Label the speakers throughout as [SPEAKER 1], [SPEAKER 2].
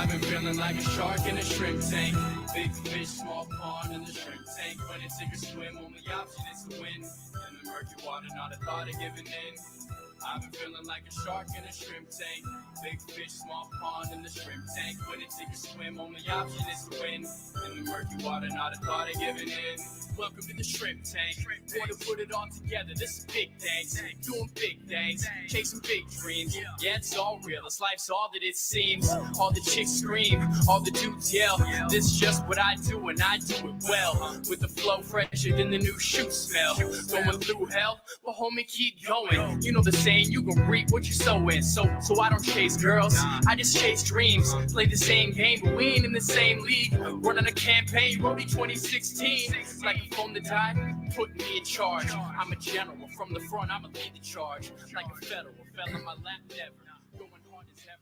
[SPEAKER 1] I've been feeling like a shark in a shrimp tank. Big fish, small pond in the shrimp tank. When it take a swim, only option is to win. In the murky water, not a thought of giving in. I've been feeling like a shark in a shrimp tank. Big fish, small pond in the shrimp tank. When it take a swim, only option is to win. In the murky water, not a thought of giving in. Welcome to the shrimp tank. Want to put it all together. This is big things. Doing big things. Chasing big dreams. Yeah, it's all real. This life's all that it seems. All the chicks scream. All the dudes yell. This is just what I do, and I do it well. With the flow fresher than the new shoe smell. Going through hell, but homie, keep going. You know the saying, you gon' reap what you sow in. So I don't chase girls. I just chase dreams. Play the same game, but we ain't in the same league. Running a campaign, Roadie 2016. Like a phone to die, put me in charge. I'm a general from the front, I'ma lead the charge. Like a federal, fell in my lap never. Going hard as ever.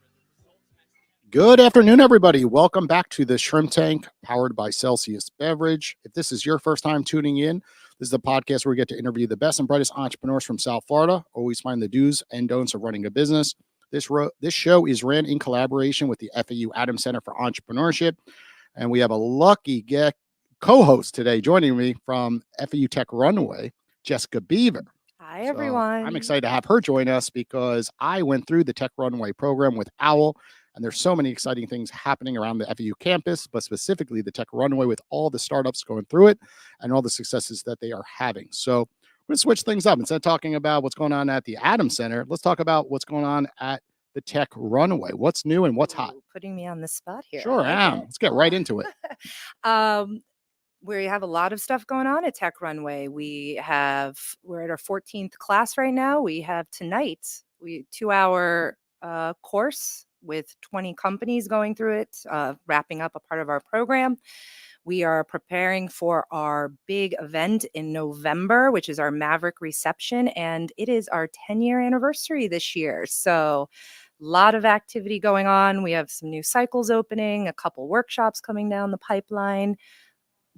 [SPEAKER 2] Good afternoon, everybody. Welcome back to the Shrimp Tank, powered by Celsius Beverage. If this is your first time tuning in, this is the podcast where we get to interview the best and brightest entrepreneurs from South Florida. Always find the do's and don'ts of running a business. This show is ran in collaboration with the FAU Adams Center for Entrepreneurship, and we have a lucky co-host today joining me from FAU Tech Runway, Jessica Beaver.
[SPEAKER 3] Hi, everyone.
[SPEAKER 2] I'm excited to have her join us because I went through the Tech Runway program with OWL, and there's so many exciting things happening around the FAU campus, but specifically the Tech Runway with all the startups going through it and all the successes that they are having. So we're going to switch things up. Instead of talking about what's going on at the Adams Center, let's talk about what's going on at the Tech Runway. What's new and what's hot?
[SPEAKER 3] Putting me on the spot here.
[SPEAKER 2] Sure am. Let's get right into it.
[SPEAKER 3] We have a lot of stuff going on at Tech Runway. We're at our 14th class right now. We have tonight, 2-hour course with 20 companies going through it, wrapping up a part of our program. We are preparing for our big event in November, which is our Maverick reception, and it is our 10-year anniversary this year. So a lot of activity going on. We have some new cycles opening, a couple workshops coming down the pipeline,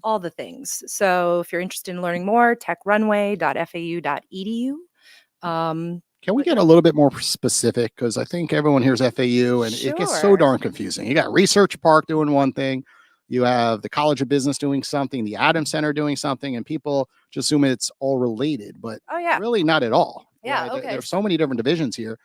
[SPEAKER 3] all the things. So if you're interested in learning more, techrunway.fau.edu.
[SPEAKER 2] Can we get a little bit more specific? Because I think everyone hears FAU and it gets so darn confusing. You got Research Park doing one thing. You have the College of Business doing something, the Adams Center doing something, and people just assume it's all related, but really not at all.
[SPEAKER 3] Yeah,
[SPEAKER 2] right?
[SPEAKER 3] okay.
[SPEAKER 2] There's so many different divisions here.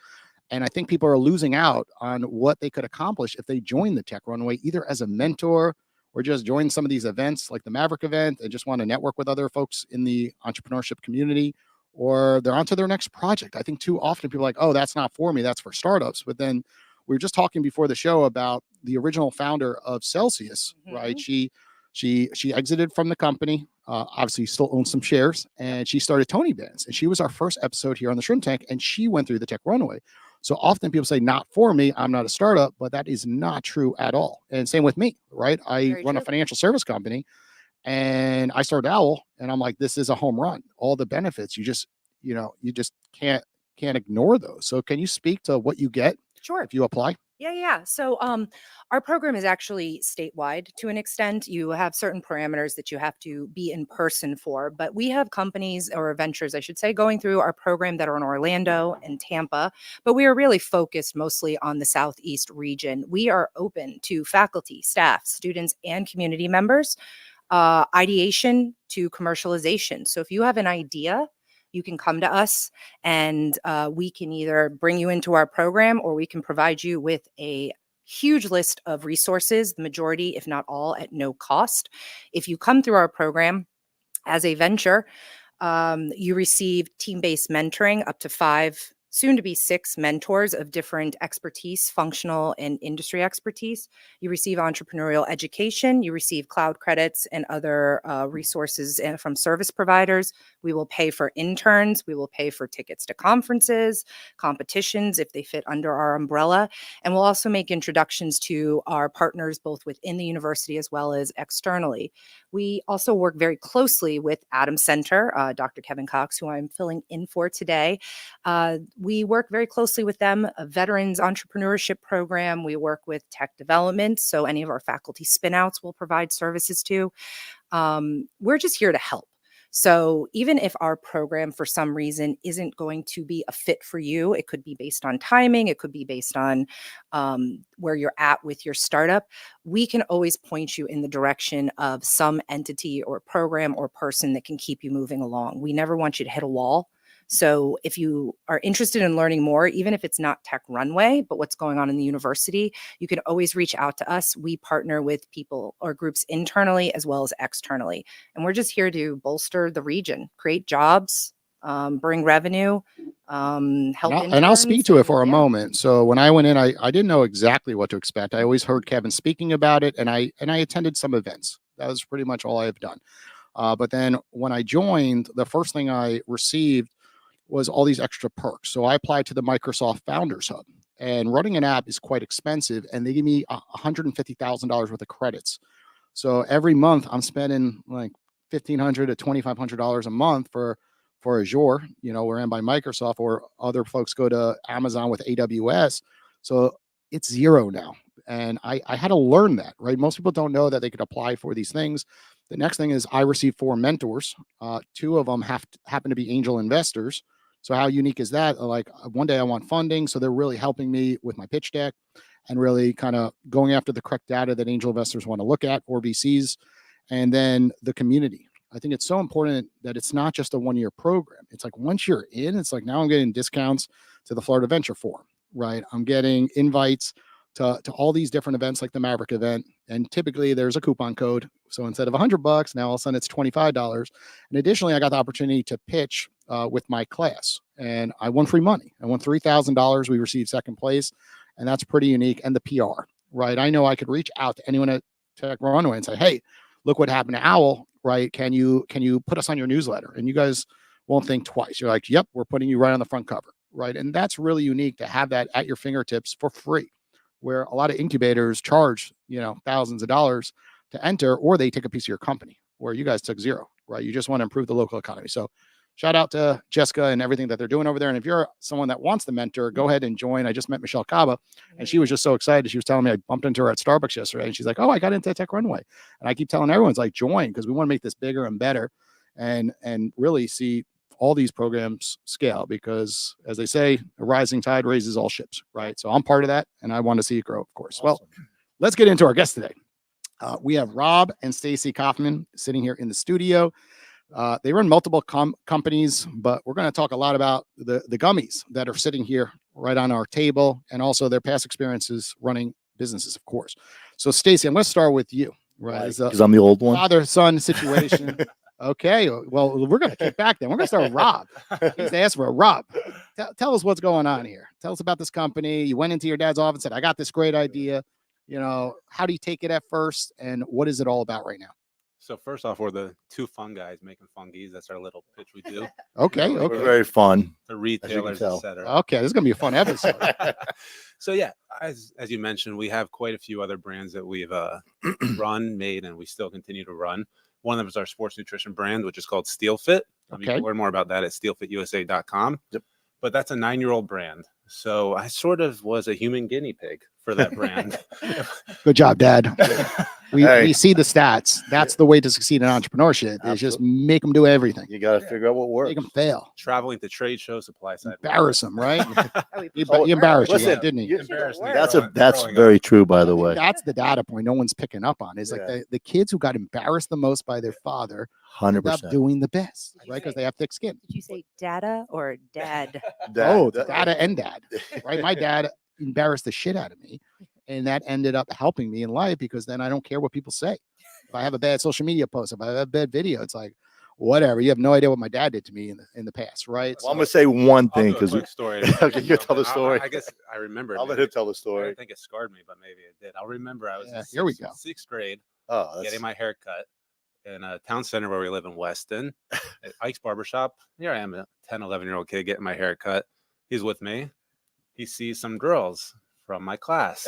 [SPEAKER 2] And I think people are losing out on what they could accomplish if they join the Tech Runway, either as a mentor or just join some of these events like the Maverick event and just want to network with other folks in the entrepreneurship community, or they're on to their next project. I think too often people are like, oh, that's not for me, that's for startups. But then we were just talking before the show about the original founder of Celsius, right? She exited from the company, obviously still owns some shares, and she started Tony Benz. And she was our first episode here on the Shrimp Tank, and she went through the Tech Runway. So often people say, not for me, I'm not a startup, but that is not true at all. And same with me, right? I run a financial service company, and I started OWL, and I'm like, this is a home run. All the benefits, you just can't ignore those. So can you speak to what you get if you apply?
[SPEAKER 3] Yeah. So our program is actually statewide to an extent. You have certain parameters that you have to be in person for, but we have companies or ventures, I should say, going through our program that are in Orlando and Tampa, but we are really focused mostly on the Southeast region. We are open to faculty, staff, students, and community members, ideation to commercialization. So if you have an idea, you can come to us and we can either bring you into our program or we can provide you with a huge list of resources, the majority, if not all, at no cost. If you come through our program as a venture, you receive team-based mentoring, up to 5, soon to be 6 mentors of different expertise, functional and industry expertise. You receive entrepreneurial education, you receive cloud credits and other resources from service providers. We will pay for interns. We will pay for tickets to conferences, competitions if they fit under our umbrella. And we'll also make introductions to our partners both within the university as well as externally. We also work very closely with Adams Center, Dr. Kevin Cox, who I'm filling in for today. We work very closely with them, a veterans entrepreneurship program. We work with tech development. So any of our faculty spinouts will provide services to. We're just here to help. So even if our program for some reason isn't going to be a fit for you, it could be based on timing, it could be based on where you're at with your startup, we can always point you in the direction of some entity or program or person that can keep you moving along. We never want you to hit a wall. So if you are interested in learning more, even if it's not Tech Runway, but what's going on in the university, you can always reach out to us. We partner with people or groups internally as well as externally. And we're just here to bolster the region, create jobs, bring revenue, help
[SPEAKER 2] And I'll speak
[SPEAKER 3] interns,
[SPEAKER 2] to it for a
[SPEAKER 3] yeah.
[SPEAKER 2] moment. So when I went in, I didn't know exactly what to expect. I always heard Kevin speaking about it, and I attended some events. That was pretty much all I have done. But then when I joined, the first thing I received was all these extra perks. So I applied to the Microsoft Founders Hub, and running an app is quite expensive, and they give me $150,000 worth of credits. So every month I'm spending like $1,500 to $2,500 a month for Azure. We're in by Microsoft, or other folks go to Amazon with AWS. So it's zero now. And I had to learn that, right? Most people don't know that they could apply for these things. The next thing is I received 4 mentors. 2 of them happen to be angel investors. So how unique is that? Like, one day I want funding, so they're really helping me with my pitch deck and really kind of going after the correct data that angel investors want to look at, or VCs. And then the community. I think it's so important that it's not just a 1-year program. It's like once you're in, it's like now I'm getting discounts to the Florida Venture Forum, right? I'm getting invites to all these different events like the Maverick event. And typically there's a coupon code. So instead of $100, now all of a sudden it's $25. And additionally, I got the opportunity to pitch with my class, and I won free money. I won $3,000. We received second place, and that's pretty unique. And the PR, right? I know I could reach out to anyone at Tech Runway and say, hey, look what happened to Owl, right? Can you put us on your newsletter? And you guys won't think twice. You're like, yep, we're putting you right on the front cover, right? And that's really unique to have that at your fingertips for free, where a lot of incubators charge, thousands of dollars to enter, or they take a piece of your company, where you guys took zero, right? You just want to improve the local economy. So shout out to Jessica and everything that they're doing over there. And if you're someone that wants to mentor, go ahead and join. I just met Michelle Cava, and she was just so excited. She was telling me, I bumped into her at Starbucks yesterday, and she's like, oh, I got into Tech Runway. And I keep telling everyone, it's like, join, because we want to make this bigger and better, and really see all these programs scale, because as they say, a rising tide raises all ships, right? So I'm part of that, and I want to see it grow, of course. Awesome. Well, let's get into our guests today. We have Rob and Stacy Kaufman sitting here in the studio. They run multiple companies, but we're going to talk a lot about the gummies that are sitting here right on our table, and also their past experiences running businesses, of course. So Stacy, I'm going to start with you, right?
[SPEAKER 4] Because I'm the old one.
[SPEAKER 2] Father-son situation. Okay, well, we're going to kick back then. We're going to start with Rob. He's asked for Rob. Tell us what's going on here. Tell us about this company. You went into your dad's office and said, I got this great idea. How do you take it at first, and what is it all about right now?
[SPEAKER 5] So first off, we're the 2 fun guys making fungies. That's our little pitch we do.
[SPEAKER 2] Okay.
[SPEAKER 4] We're very fun.
[SPEAKER 5] The retailers, etc.
[SPEAKER 2] Okay, this is going to be a fun episode.
[SPEAKER 5] So yeah, as you mentioned, we have quite a few other brands that we've made, and we still continue to run. One of them is our sports nutrition brand, which is called SteelFit. You can learn more about that at steelfitusa.com. Yep. But that's a 9-year-old brand. So I sort of was a human guinea pig for that brand.
[SPEAKER 2] Good job, Dad. We see the stats. That's the way to succeed in entrepreneurship. Is just make them do everything.
[SPEAKER 4] You got to figure out what works.
[SPEAKER 2] Make them fail.
[SPEAKER 5] Traveling to trade show, supply side.
[SPEAKER 2] Embarrass them, right? You embarrassed you, didn't he?
[SPEAKER 4] That's very true, by the way.
[SPEAKER 2] That's the data point no one's picking up on. Is like the kids who got embarrassed the most by their father
[SPEAKER 4] 100%
[SPEAKER 2] doing the best, right? Because they have thick skin.
[SPEAKER 3] Did you say data or dad?
[SPEAKER 2] Data and dad, right? My dad embarrassed the shit out of me, and that ended up helping me in life, because then I don't care what people say. If I have a bad social media post, if I have a bad video, it's like, whatever. You have no idea what my dad did to me in the past, right?
[SPEAKER 4] Well, I'm gonna say one thing, because
[SPEAKER 5] story.
[SPEAKER 4] Okay, you tell the story.
[SPEAKER 5] I guess I remember.
[SPEAKER 4] I'll let him tell the
[SPEAKER 5] I
[SPEAKER 4] story.
[SPEAKER 5] don't think it scarred me, but maybe it did. I'll remember I was in
[SPEAKER 2] here we go.
[SPEAKER 5] 6th grade,
[SPEAKER 4] That's
[SPEAKER 5] getting my hair cut in a town center where we live in Weston, at Ike's Barbershop. Here I am, a 10, 11-year-old kid getting my hair cut. He's with me. He sees some girls from my class.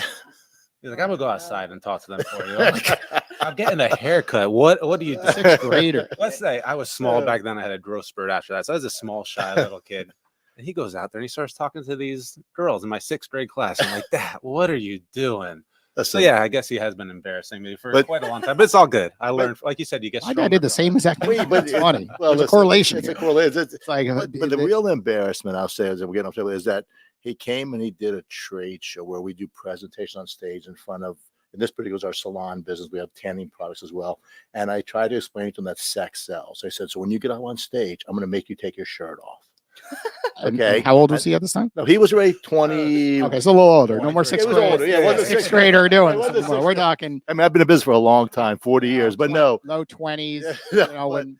[SPEAKER 5] He's like, I'm gonna go outside and talk to them for you. I'm, like, I'm getting a haircut. What do you do?
[SPEAKER 2] 6th grader.
[SPEAKER 5] Let's say I was small back then. I had a growth spurt after that. So I was a small, shy little kid. And he goes out there and he starts talking to these girls in my 6th grade class. I'm like, Dad, what are you doing? So yeah, I guess he has been embarrassing me for quite a long time, but it's all good. I learned, like you said, you get.
[SPEAKER 2] My dad did the same exact thing. But it's funny.
[SPEAKER 4] Well,
[SPEAKER 2] there's a correlation.
[SPEAKER 4] It's a correlation.
[SPEAKER 2] It's like,
[SPEAKER 4] but the real embarrassment, I'll say, as we're getting off to, is that he came and he did a trade show where we do presentation on stage in front of. In this particular is our salon business. We have tanning products as well. And I tried to explain to him that sex sells. I said, so when you get up on stage, I'm going to make you take your shirt off. Okay.
[SPEAKER 2] And how old was he at this time?
[SPEAKER 4] No, he was already 20.
[SPEAKER 2] Okay, so a little older. No more sixth grade.
[SPEAKER 4] Older. Yeah, wasn't
[SPEAKER 2] sixth grader doing this. We're talking.
[SPEAKER 4] I mean, I've been in business for a long time, 40 years, but no.
[SPEAKER 2] Low 20s.
[SPEAKER 4] Yeah,
[SPEAKER 2] you know, when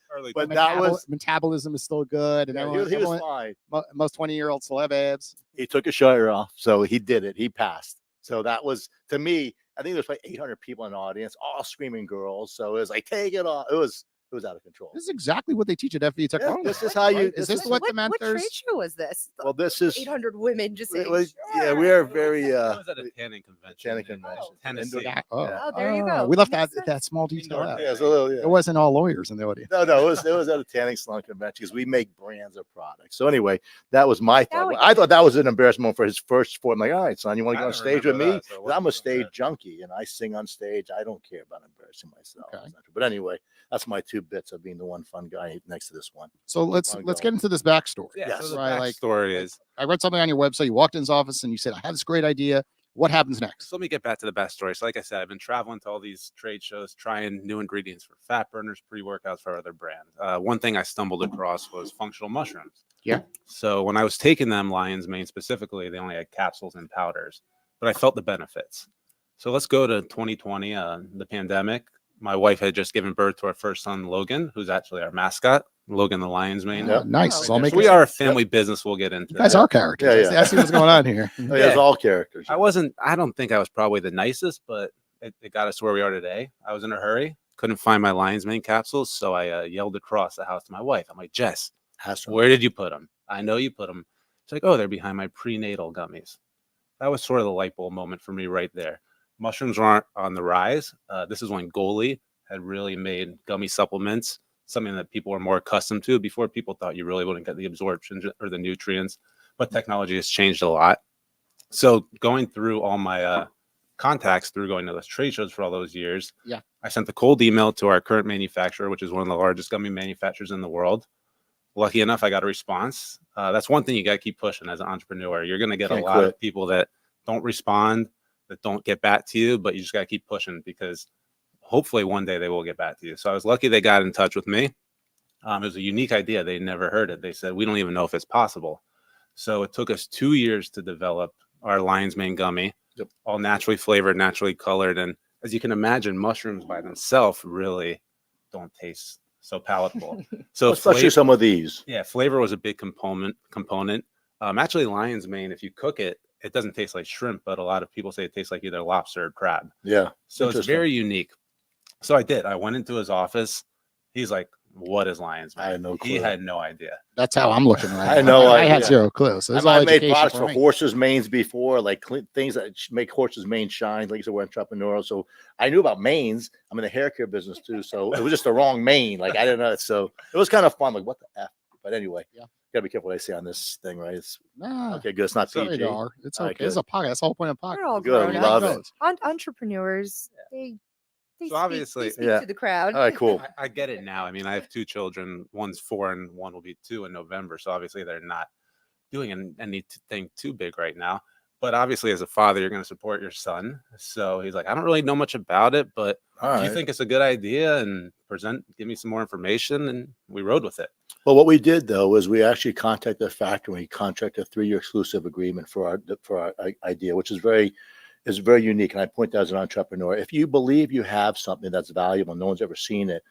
[SPEAKER 4] that was
[SPEAKER 2] metabolism is still good. And
[SPEAKER 4] yeah, he was fine.
[SPEAKER 2] Most 20-year-olds still have abs.
[SPEAKER 4] He took his shirt off, so he did it. He passed. So that was, to me, I think there's like 800 people in the audience, all screaming girls. So it was like, take it off. It was out of control.
[SPEAKER 2] This is exactly what they teach at FV Technology.
[SPEAKER 4] Yeah, this is how you.
[SPEAKER 2] Is this what the mentors?
[SPEAKER 3] What trade show was this?
[SPEAKER 4] Well, this is
[SPEAKER 3] 800 women just saying.
[SPEAKER 4] Yeah, we are very.
[SPEAKER 5] I was at a tanning convention. Tennessee.
[SPEAKER 3] Oh, there you go.
[SPEAKER 2] We left that small detail out.
[SPEAKER 4] Yeah, so, yeah.
[SPEAKER 2] It wasn't all lawyers in the audience.
[SPEAKER 4] No, it was at a tanning salon convention because we make brands of products. So anyway, that was my thought. I thought that was an embarrassment for his first sport. I'm like, all right, son, you want to go on stage with me? I'm a stage junkie and I sing on stage. I don't care about embarrassing myself. Okay. But anyway, that's my 2 bits of being the one fun guy next to this one.
[SPEAKER 2] So let's get into this backstory.
[SPEAKER 5] Yeah, so the backstory is
[SPEAKER 2] I read something on your website. You walked in his office and you said, I have this great idea. What happens next?
[SPEAKER 5] So let me get back to the backstory. So like I said, I've been traveling to all these trade shows, trying new ingredients for fat burners, pre-workouts for other brands. One thing I stumbled across was functional mushrooms.
[SPEAKER 2] Yeah.
[SPEAKER 5] So when I was taking them, Lion's Mane specifically, they only had capsules and powders, but I felt the benefits. So let's go to 2020, the pandemic. My wife had just given birth to our first son, Logan, who's actually our mascot, Logan the Lion's Mane.
[SPEAKER 2] Yep. Nice.
[SPEAKER 5] So we are a family business. We'll get into
[SPEAKER 2] that's our characters.
[SPEAKER 4] Yeah.
[SPEAKER 2] I see what's going on here.
[SPEAKER 4] It's all characters.
[SPEAKER 5] I don't think I was probably the nicest, but it got us where we are today. I was in a hurry, couldn't find my Lion's Mane capsules, so I yelled across the house to my wife. I'm like, Jess, where did you put them? I know you put them. She's like, oh, they're behind my prenatal gummies. That was sort of the light bulb moment for me right there. Mushrooms aren't on the rise. This is when Goli had really made gummy supplements something that people were more accustomed to. Before, people thought you really wouldn't get the absorption or the nutrients, but technology has changed a lot. So going through all my contacts through going to those trade shows for all those years, I sent a cold email to our current manufacturer, which is one of the largest gummy manufacturers in the world. Lucky enough, I got a response. That's one thing you got to keep pushing as an entrepreneur. You're going to get a lot of people that don't respond, that don't get back to you, but you just got to keep pushing because hopefully one day they will get back to you. So I was lucky they got in touch with me. It was a unique idea. They never heard it. They said, we don't even know if it's possible. So it took us 2 years to develop our Lion's Mane gummy, all naturally flavored, naturally colored. And as you can imagine, mushrooms by themselves really don't taste so palatable. So
[SPEAKER 4] especially some of these.
[SPEAKER 5] Yeah, flavor was a big component. Actually, Lion's Mane, if you cook it, it doesn't taste like shrimp, but a lot of people say it tastes like either lobster or crab.
[SPEAKER 4] Yeah.
[SPEAKER 5] So it's very unique. So I did. I went into his office. He's like, what is Lion's Mane?
[SPEAKER 4] I had no clue.
[SPEAKER 5] He had no idea.
[SPEAKER 2] That's how I'm looking right
[SPEAKER 4] I know.
[SPEAKER 2] I had zero clue. So
[SPEAKER 4] I made products for horses' manes before, like things that make horses' mane shine. Like I said, we're entrepreneurial. So I knew about manes. I'm in the hair care business too. So it was just the wrong mane. Like I didn't know. So it was kind of fun. Like what the F? But anyway, gotta be careful what I say on this thing, right? It's okay, good. It's not PG.
[SPEAKER 2] It's okay. It's a podcast. That's the whole point of podcast.
[SPEAKER 3] We're all
[SPEAKER 4] good.
[SPEAKER 3] grown
[SPEAKER 4] Love
[SPEAKER 3] up.
[SPEAKER 4] it.
[SPEAKER 3] Entrepreneurs, they
[SPEAKER 5] so obviously,
[SPEAKER 3] speak to the crowd.
[SPEAKER 4] All right, cool.
[SPEAKER 5] I get it now. I mean, I have 2 children. One's 4 and one will be 2 in November. So obviously they're not doing anything too big right now. But obviously, as a father, you're going to support your son. So he's like, I don't really know much about it, but if you think it's a good idea and give me some more information, and we rode with it.
[SPEAKER 4] Well, what we did though is we actually contacted the factory. We contracted a 3-year exclusive agreement for our idea, which is very unique. And I point that as an entrepreneur. If you believe you have something that's valuable, no one's ever seen it,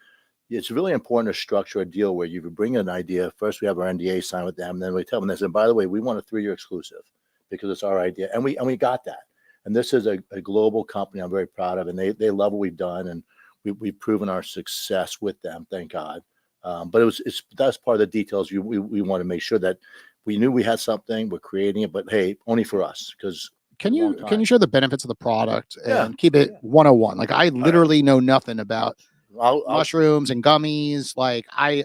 [SPEAKER 4] it's really important to structure a deal where you bring an idea. First, we have our NDA signed with them, and then we tell them this. And by the way, we want a 3-year exclusive because it's our idea, and we got that. And this is a global company I'm very proud of, and they love what we've done, and we've proven our success with them, thank God. But that's part of the details. We want to make sure that we knew we had something, we're creating it, but hey, only for us. Because
[SPEAKER 2] can you share the benefits of the product and keep it 101? Like I literally know nothing about mushrooms and gummies. Like I'm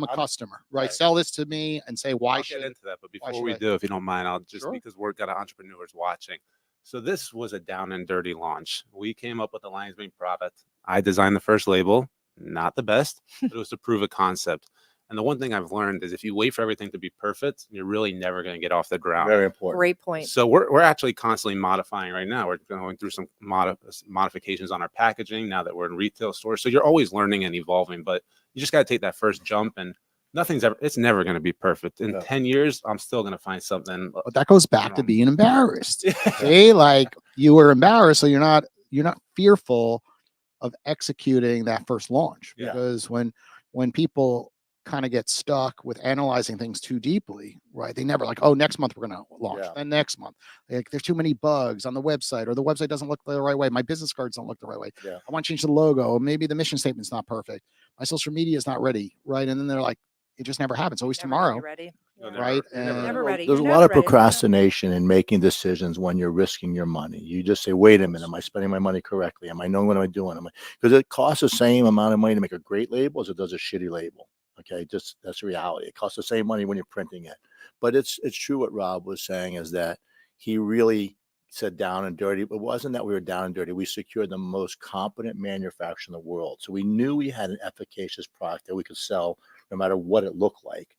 [SPEAKER 2] a customer, right? Sell this to me and say why
[SPEAKER 5] I'll get into that. But before we do, if you don't mind, I'll just because we're got entrepreneurs watching. So this was a down and dirty launch. We came up with the Lion's Mane product. I designed the first label, not the best, but it was to prove a concept. And the one thing I've learned is if you wait for everything to be perfect, you're really never going to get off the ground.
[SPEAKER 4] Very important.
[SPEAKER 3] Great point.
[SPEAKER 5] So we're actually constantly modifying right now. We're going through some modifications on our packaging now that we're in retail stores. So you're always learning and evolving, but you just got to take that first jump, and it's never going to be perfect. In 10 years, I'm still going to find something.
[SPEAKER 2] But that goes back to being embarrassed. See, like you were embarrassed, so you're not fearful of executing that first launch. Because when people kind of get stuck with analyzing things too deeply, right? They never like, oh, next month we're going to launch. Then next month, like there's too many bugs on the website, or the website doesn't look the right way. My business cards don't look the right way. I want to change the logo. Maybe the mission statement's not perfect. My social media is not ready, right? And then they're like, it just never happens. Always tomorrow.
[SPEAKER 3] Ready.
[SPEAKER 2] Right.
[SPEAKER 3] Never ready.
[SPEAKER 4] There's a lot of procrastination in making decisions when you're risking your money. You just say, wait a minute, am I spending my money correctly? Am I knowing what I'm doing? Because it costs the same amount of money to make a great label as it does a shitty label. Okay, just that's the reality. It costs the same money when you're printing it. But it's true what Rob was saying is that he really said down and dirty. It wasn't that we were down and dirty. We secured the most competent manufacturer in the world. So we knew we had an efficacious product that we could sell no matter what it looked like.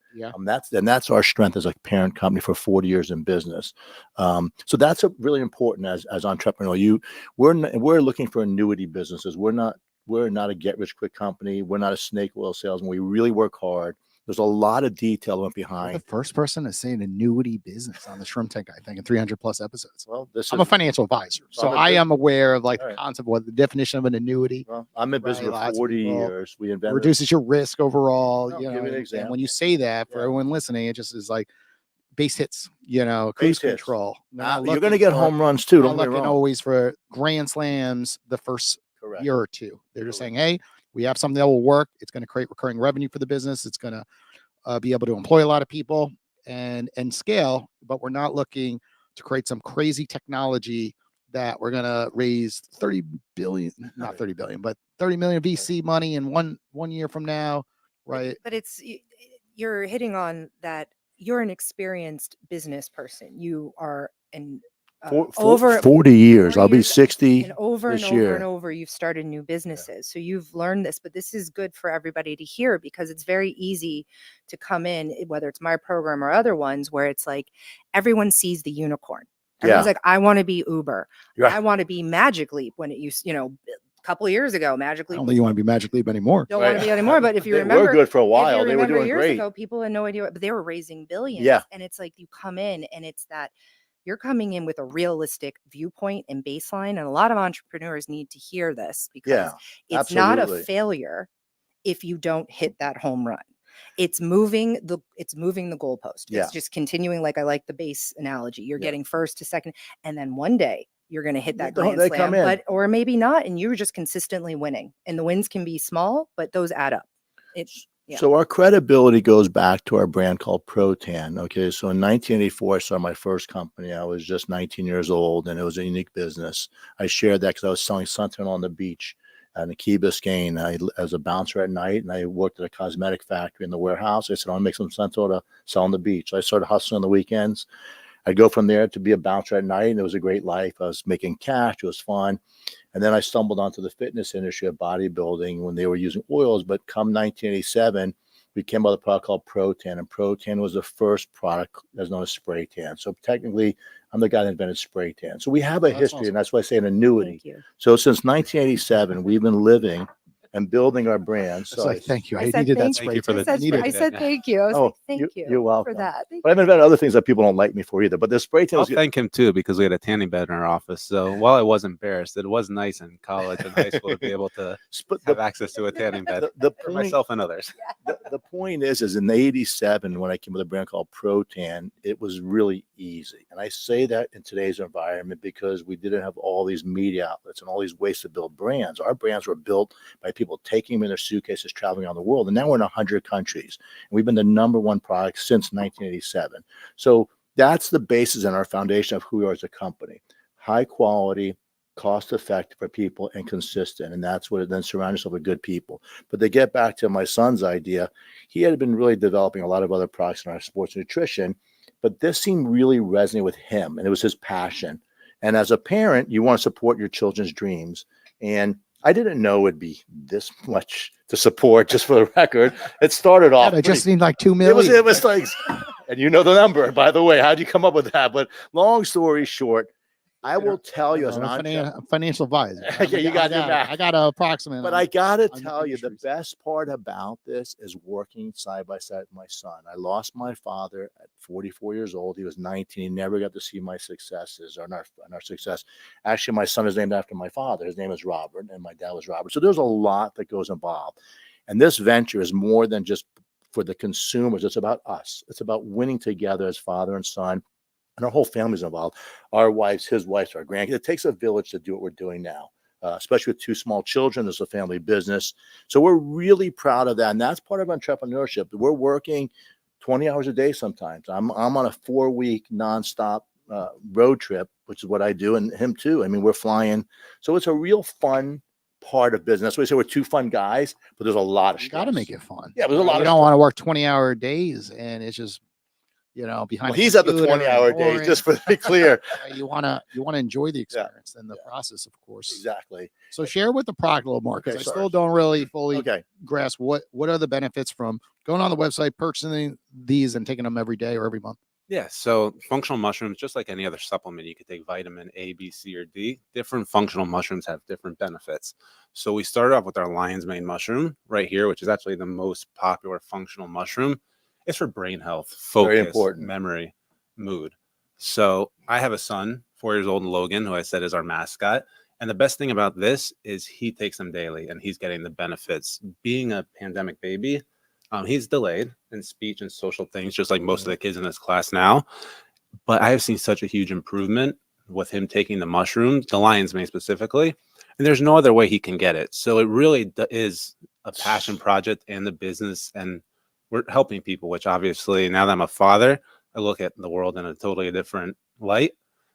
[SPEAKER 4] That's our strength as a parent company for 40 years in business. So that's really important as entrepreneur. We're looking for annuity businesses. We're not a get-rich-quick company. We're not a snake oil salesman. We really work hard. There's a lot of detail went behind.
[SPEAKER 2] You're the first person to say an annuity business on the Shrimp Tank, I think, in 300 plus episodes.
[SPEAKER 4] Well,
[SPEAKER 2] I'm a financial advisor, so I am aware of like the concept, what the definition of an annuity.
[SPEAKER 4] Well, I'm in business for 40 years. We invented
[SPEAKER 2] reduces your risk overall.
[SPEAKER 4] Give me an example.
[SPEAKER 2] And when you say that, for everyone listening, it just is like base hits, cruise control.
[SPEAKER 4] You're going to get home runs too. Don't get me wrong.
[SPEAKER 2] Always for grand slams the first year or two. They're just saying, hey, we have something that will work. It's going to create recurring revenue for the business. It's going to be able to employ a lot of people and scale, but we're not looking to create some crazy technology that we're going to raise 30 billion, not 30 billion, but 30 million VC money in one year from now. Right.
[SPEAKER 3] But you're hitting on that. You're an experienced business person. You are over
[SPEAKER 4] 40 years. I'll be 60
[SPEAKER 3] and over
[SPEAKER 4] this
[SPEAKER 3] and
[SPEAKER 4] year.
[SPEAKER 3] over and over you've started new businesses. So you've learned this, but this is good for everybody to hear because it's very easy to come in, whether it's my program or other ones, where it's like everyone sees the unicorn. Everyone's like, I want to be Uber. I want to be Magic Leap when it used, a couple of years ago, Magic Leap.
[SPEAKER 2] I don't think you want to be Magic Leap anymore.
[SPEAKER 3] Don't want to be anymore. But if you remember,
[SPEAKER 4] we're good for a while. They were doing
[SPEAKER 3] years
[SPEAKER 4] great.
[SPEAKER 3] Ago, people had no idea, but they were raising billions. And it's like you come in and it's that you're coming in with a realistic viewpoint and baseline. And a lot of entrepreneurs need to hear this because it's not a failure if you don't hit that home run. It's moving the goalpost. It's just continuing. Like I like the base analogy. You're getting first to second, and then one day you're going to hit that grand slam, or maybe not, and you're just consistently winning. And the wins can be small, but those add up.
[SPEAKER 4] So our credibility goes back to our brand called Protan. Okay, so in 1984, I started my first company. I was just 19 years old, and it was a unique business. I shared that because I was selling suntan on the beach in Key Biscayne. I was a bouncer at night, and I worked at a cosmetic factory in the warehouse. I said, I want to make some suntan to sell on the beach. So I started hustling on the weekends. I'd go from there to be a bouncer at night, and it was a great life. I was making cash. It was fun. And then I stumbled onto the fitness industry of bodybuilding when they were using oils. But come 1987, we came out with a product called Protan. And Protan was the first product that's known as spray tan. So technically, I'm the guy that invented spray tan. So we have a history, awesome. And that's why I say an annuity. So since 1987, we've been living and building our brand. So
[SPEAKER 2] thank you. I needed that spray.
[SPEAKER 3] I said thank you. I was like, thank you.
[SPEAKER 4] You're welcome.
[SPEAKER 3] For that.
[SPEAKER 4] But I've invented other things that people don't like me for either. But the spray tan.
[SPEAKER 5] I'll thank him too, because we had a tanning bed in our office. So while I was embarrassed, it was nice in college and high school to be able to have access to a tanning bed for myself and others.
[SPEAKER 4] The point is in 87, when I came with a brand called Protan, it was really easy. And I say that in today's environment because we didn't have all these media outlets and all these ways to build brands. Our brands were built by people taking them in their suitcases, traveling around the world. And now we're in 100 countries. And we've been the number one product since 1987. So that's the basis and our foundation of who we are as a company. High quality, cost effective for people, and consistent. And that's what it then surround yourself with good people. But to get back to my son's idea, he had been really developing a lot of other products in our sports nutrition, but this seemed really resonate with him, and it was his passion. And as a parent, you want to support your children's dreams. And I didn't know it'd be this much to support, just for the record. It started off.
[SPEAKER 2] I just need like 2 million.
[SPEAKER 4] It was like, and you know the number, by the way. How'd you come up with that? But long story short, I will tell you as an
[SPEAKER 2] financial advisor.
[SPEAKER 4] Yeah, you got your math.
[SPEAKER 2] I got an approximate.
[SPEAKER 4] But I got to tell you, the best part about this is working side by side with my son. I lost my father at 44 years old. He was 19. He never got to see my successes or our success. Actually, my son is named after my father. His name is Robert, and my dad was Robert. So there's a lot that goes involved. And this venture is more than just for the consumers. It's about us. It's about winning together as father and son. And our whole family's involved. Our wives, his wives, our grandkids. It takes a village to do what we're doing now, especially with 2 small children. There's a family business. So we're really proud of that. And that's part of entrepreneurship. We're working 20 hours a day sometimes. I'm on a 4-week nonstop road trip, which is what I do, and him too. I mean, we're flying. So it's a real fun part of business. That's why I say we're 2 fun guys, but there's a lot of stress.
[SPEAKER 2] You got to make it fun.
[SPEAKER 4] Yeah, there's a lot.
[SPEAKER 2] You don't want to work 20-hour days, and it's just, behind.
[SPEAKER 4] Well, he's at the 20-hour days, just for to be clear.
[SPEAKER 2] you want to enjoy the experience and the process, of course.
[SPEAKER 4] Exactly.
[SPEAKER 2] So share with the product a little more, because I still don't really fully grasp what are the benefits from going on the website, purchasing these, and taking them every day or every month.
[SPEAKER 5] Yeah, so functional mushrooms, just like any other supplement, you could take vitamin A, B, C, or D. Different functional mushrooms have different benefits. So we started off with our lion's mane mushroom right here, which is actually the most popular functional mushroom. It's for brain health, focus, memory, mood. So I have a son, 4 years old, Logan, who I said is our mascot. And the best thing about this is he takes them daily and he's getting the benefits. Being a pandemic baby, he's delayed in speech and social things, just like most of the kids in this class now. But I have seen such a huge improvement with him taking the mushrooms, the lion's mane specifically. And there's no other way he can get it. So it really is a passion project and the business, and we're helping people, which obviously now that I'm a father, I look at the world in a totally different light.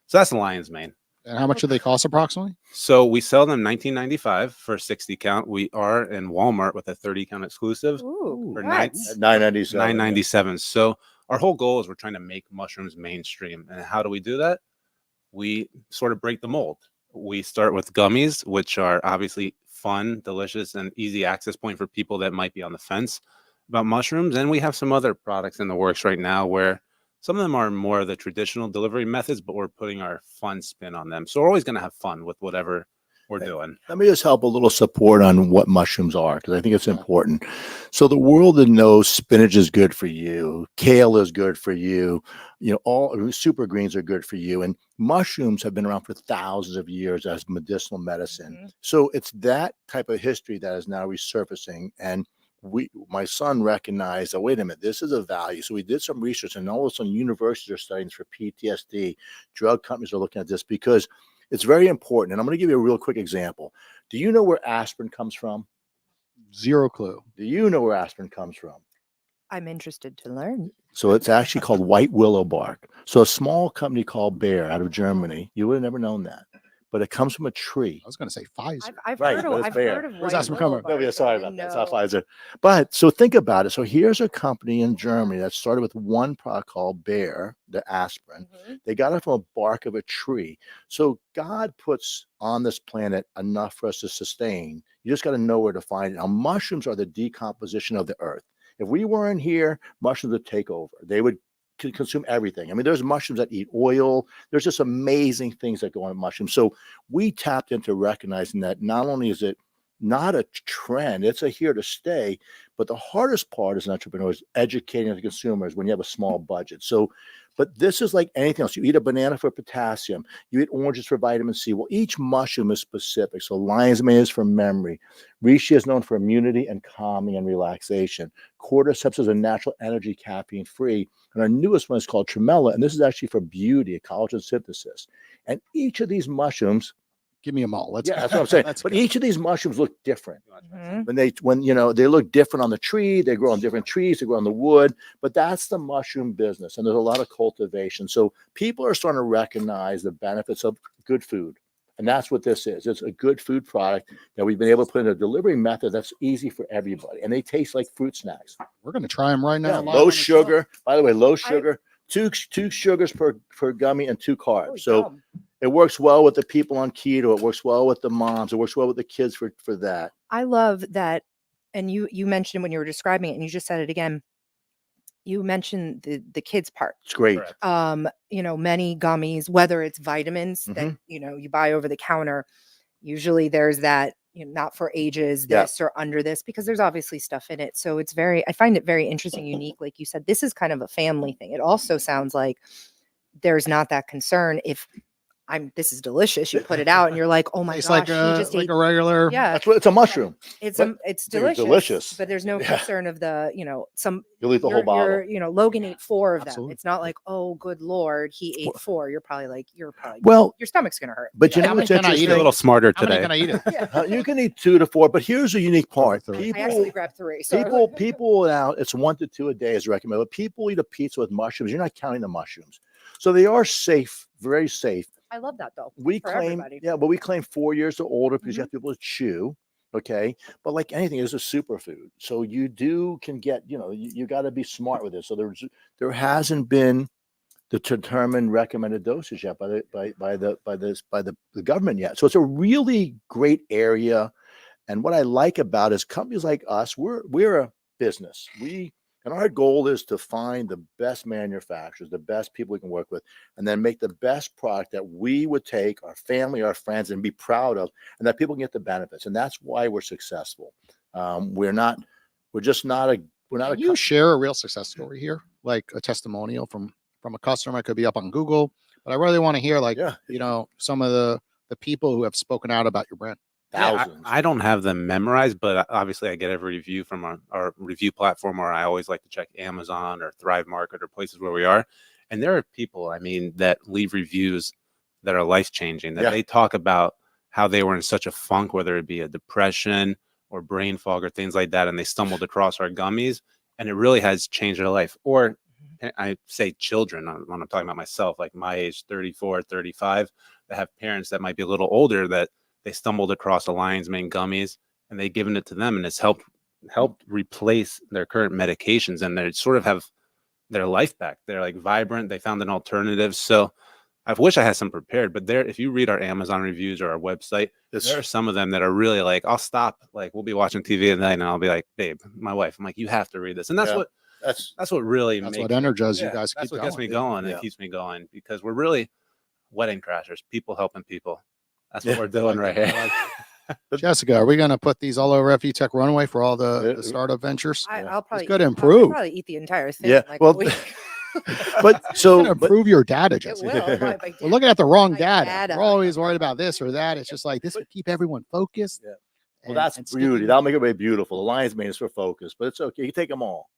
[SPEAKER 5] So that's the lion's mane.
[SPEAKER 2] And how much do they cost approximately?
[SPEAKER 5] So we sell them $19.95 for a 60 count. We are in Walmart with a 30 count exclusive for $9.97. So our whole goal is we're trying to make mushrooms mainstream. And how do we do that? We sort of break the mold. We start with gummies, which are obviously fun, delicious, and easy access point for people that might be on the fence about mushrooms. And we have some other products in the works right now where some of them are more of the traditional delivery methods, but we're putting our fun spin on them. So we're always going to have fun with whatever we're doing. Let
[SPEAKER 4] me just help a little support on what mushrooms are, because I think it's important. So the world knows spinach is good for you, kale is good for you, all super greens are good for you, and mushrooms have been around for thousands of years as medicinal medicine. Mm-hmm. So it's that type of history that is now resurfacing, and my son recognized, oh, wait a minute, this is a value. So we did some research, and all of a sudden universities are studying this for PTSD. Drug companies are looking at this because it's very important. And I'm going to give you a real quick example. Do you know where aspirin comes from?
[SPEAKER 2] Zero clue.
[SPEAKER 4] Do you know where aspirin comes from?
[SPEAKER 3] I'm interested to learn.
[SPEAKER 4] So it's actually called white willow bark. So a small company called Bayer out of Germany, you would have never known that. But it comes from a tree.
[SPEAKER 2] I was going to say Pfizer.
[SPEAKER 3] I've heard of
[SPEAKER 2] Where's aspirin coming from?
[SPEAKER 4] No, yeah, sorry about that. It's not Pfizer. But so think about it. So here's a company in Germany that started with one product called Bayer, the aspirin. Mm-hmm. They got it from a bark of a tree. So God puts on this planet enough for us to sustain. You just got to know where to find it. Now, mushrooms are the decomposition of the earth. If we weren't here, mushrooms would take over. They would consume everything. I mean, there's mushrooms that eat oil. There's just amazing things that go on mushrooms. So we tapped into recognizing that not only is it not a trend, it's here to stay, but the hardest part as an entrepreneur is educating the consumers when you have a small budget. So, but this is like anything else. You eat a banana for potassium. You eat oranges for vitamin C. Well, each mushroom is specific. So lion's mane is for memory. Reishi is known for immunity and calming and relaxation. Cordyceps is a natural energy, caffeine-free. And our newest one is called tremella, and this is actually for beauty, collagen synthesis. And each of these mushrooms,
[SPEAKER 2] give me them all.
[SPEAKER 4] That's what I'm saying. But each of these mushrooms look different. Mm-hmm. When they look different on the tree, they grow on different trees, they grow on the wood. But that's the mushroom business, and there's a lot of cultivation. So people are starting to recognize the benefits of good food. And that's what this is. It's a good food product that we've been able to put in a delivery method that's easy for everybody. And they taste like fruit snacks.
[SPEAKER 2] We're going to try them right now.
[SPEAKER 4] Yeah, low sugar. By the way, low sugar. Two sugars per gummy and 2 carbs. So It works well with the people on keto. It works well with the moms. It works well with the kids for that.
[SPEAKER 3] I love that. And you mentioned when you were describing it, and you just said it again. You mentioned the kids part.
[SPEAKER 4] It's great.
[SPEAKER 5] Correct.
[SPEAKER 3] Many gummies, whether it's vitamins that you buy over the counter, usually there's that not for ages, this or under this, because there's obviously stuff in it. So I find it very interesting, unique. Like you said, this is kind of a family thing. It also sounds like there's not that concern if this is delicious. You put it out and you're like, oh my
[SPEAKER 2] It's
[SPEAKER 3] gosh,
[SPEAKER 2] like a,
[SPEAKER 3] he just ate
[SPEAKER 2] a regular.
[SPEAKER 3] Yeah,
[SPEAKER 4] That's what it's a mushroom.
[SPEAKER 3] it's
[SPEAKER 4] But
[SPEAKER 3] it's
[SPEAKER 4] they're
[SPEAKER 3] delicious,
[SPEAKER 4] delicious.
[SPEAKER 3] but there's no concern of the
[SPEAKER 4] You'll eat the whole bottle.
[SPEAKER 3] Logan ate 4 of them.
[SPEAKER 2] Absolutely.
[SPEAKER 3] It's not like, oh good Lord, he ate 4. You're probably
[SPEAKER 4] Well,
[SPEAKER 3] your stomach's gonna hurt.
[SPEAKER 4] but you
[SPEAKER 2] How
[SPEAKER 4] know
[SPEAKER 2] many
[SPEAKER 4] what's
[SPEAKER 2] can I eat?
[SPEAKER 4] interesting?
[SPEAKER 5] A little smarter
[SPEAKER 2] How many
[SPEAKER 5] today.
[SPEAKER 2] can I eat it?
[SPEAKER 4] You can eat 2 to 4, but here's the unique part.
[SPEAKER 2] Three.
[SPEAKER 3] I actually grabbed 3. So
[SPEAKER 4] People now, it's 1 to 2 a day is recommended. But people eat a pizza with mushrooms. You're not counting the mushrooms, so they are safe, very safe.
[SPEAKER 3] I love that though.
[SPEAKER 4] We
[SPEAKER 3] for
[SPEAKER 4] claim,
[SPEAKER 3] everybody.
[SPEAKER 4] but we claim 4 years or older because you
[SPEAKER 3] Mhm.
[SPEAKER 4] have people to chew. Okay, but like anything, it's a superfood, so you can get, you got to be smart with it. So there hasn't been the determined recommended dosage yet by the government yet. So it's a really great area. And what I like about it is companies like us, we're a business. And our goal is to find the best manufacturers, the best people we can work with, and then make the best product that we would take our family, our friends, and be proud of, and that people can get the benefits. And that's why we're successful. We're just not a. We're not.
[SPEAKER 2] Can you share a real success story here, like a testimonial from a customer? It could be up on Google, but I really want to hear some of the people who have spoken out about your brand.
[SPEAKER 4] Thousands.
[SPEAKER 5] I don't have them memorized, but obviously I get every review from our review platform, or I always like to check Amazon or Thrive Market or places where we are. And there are people, that leave reviews that are life-changing, that they talk about how they were in such a funk, whether it be a depression or brain fog or things like that, and they stumbled across our gummies, and it really has changed their life. Or I say children when I'm talking about myself, like my age, 34, 35, that have parents that might be a little older, that they stumbled across a Lion's Mane gummies, and they've given it to them, and it's helped replace their current medications, and they sort of have their life back. They're like vibrant. They found an alternative. So I wish I had some prepared, but if you read our Amazon reviews or our website, there are some of them that are really like, I'll stop, like we'll be watching TV at night and I'll be like, babe, my wife, I'm like, you have to read this. And that's what really
[SPEAKER 2] That's
[SPEAKER 5] makes
[SPEAKER 2] what energizes you guys.
[SPEAKER 5] That's what gets me going. It keeps me going, because we're really wedding crashers, people helping people. That's what we're doing right here.
[SPEAKER 2] Jessica, are we going to put these all over FE Tech Runway for all the startup ventures?
[SPEAKER 3] I'll probably
[SPEAKER 2] got to improve.
[SPEAKER 3] I'll probably eat the entire thing.
[SPEAKER 4] Yeah,
[SPEAKER 3] Like
[SPEAKER 4] well,
[SPEAKER 3] a week.
[SPEAKER 4] but so
[SPEAKER 2] improve your data,
[SPEAKER 3] It
[SPEAKER 2] Jessica.
[SPEAKER 3] will.
[SPEAKER 2] We're looking at the wrong
[SPEAKER 3] My
[SPEAKER 2] data.
[SPEAKER 3] data.
[SPEAKER 2] We're always worried about this or that. It's just like this will keep everyone focused.
[SPEAKER 4] Yeah.
[SPEAKER 2] and-
[SPEAKER 4] Well, that's
[SPEAKER 2] and
[SPEAKER 4] beauty.
[SPEAKER 2] sticking-
[SPEAKER 4] That'll make everybody beautiful. The Lion's Mane is for focus, but it's okay. You take them all.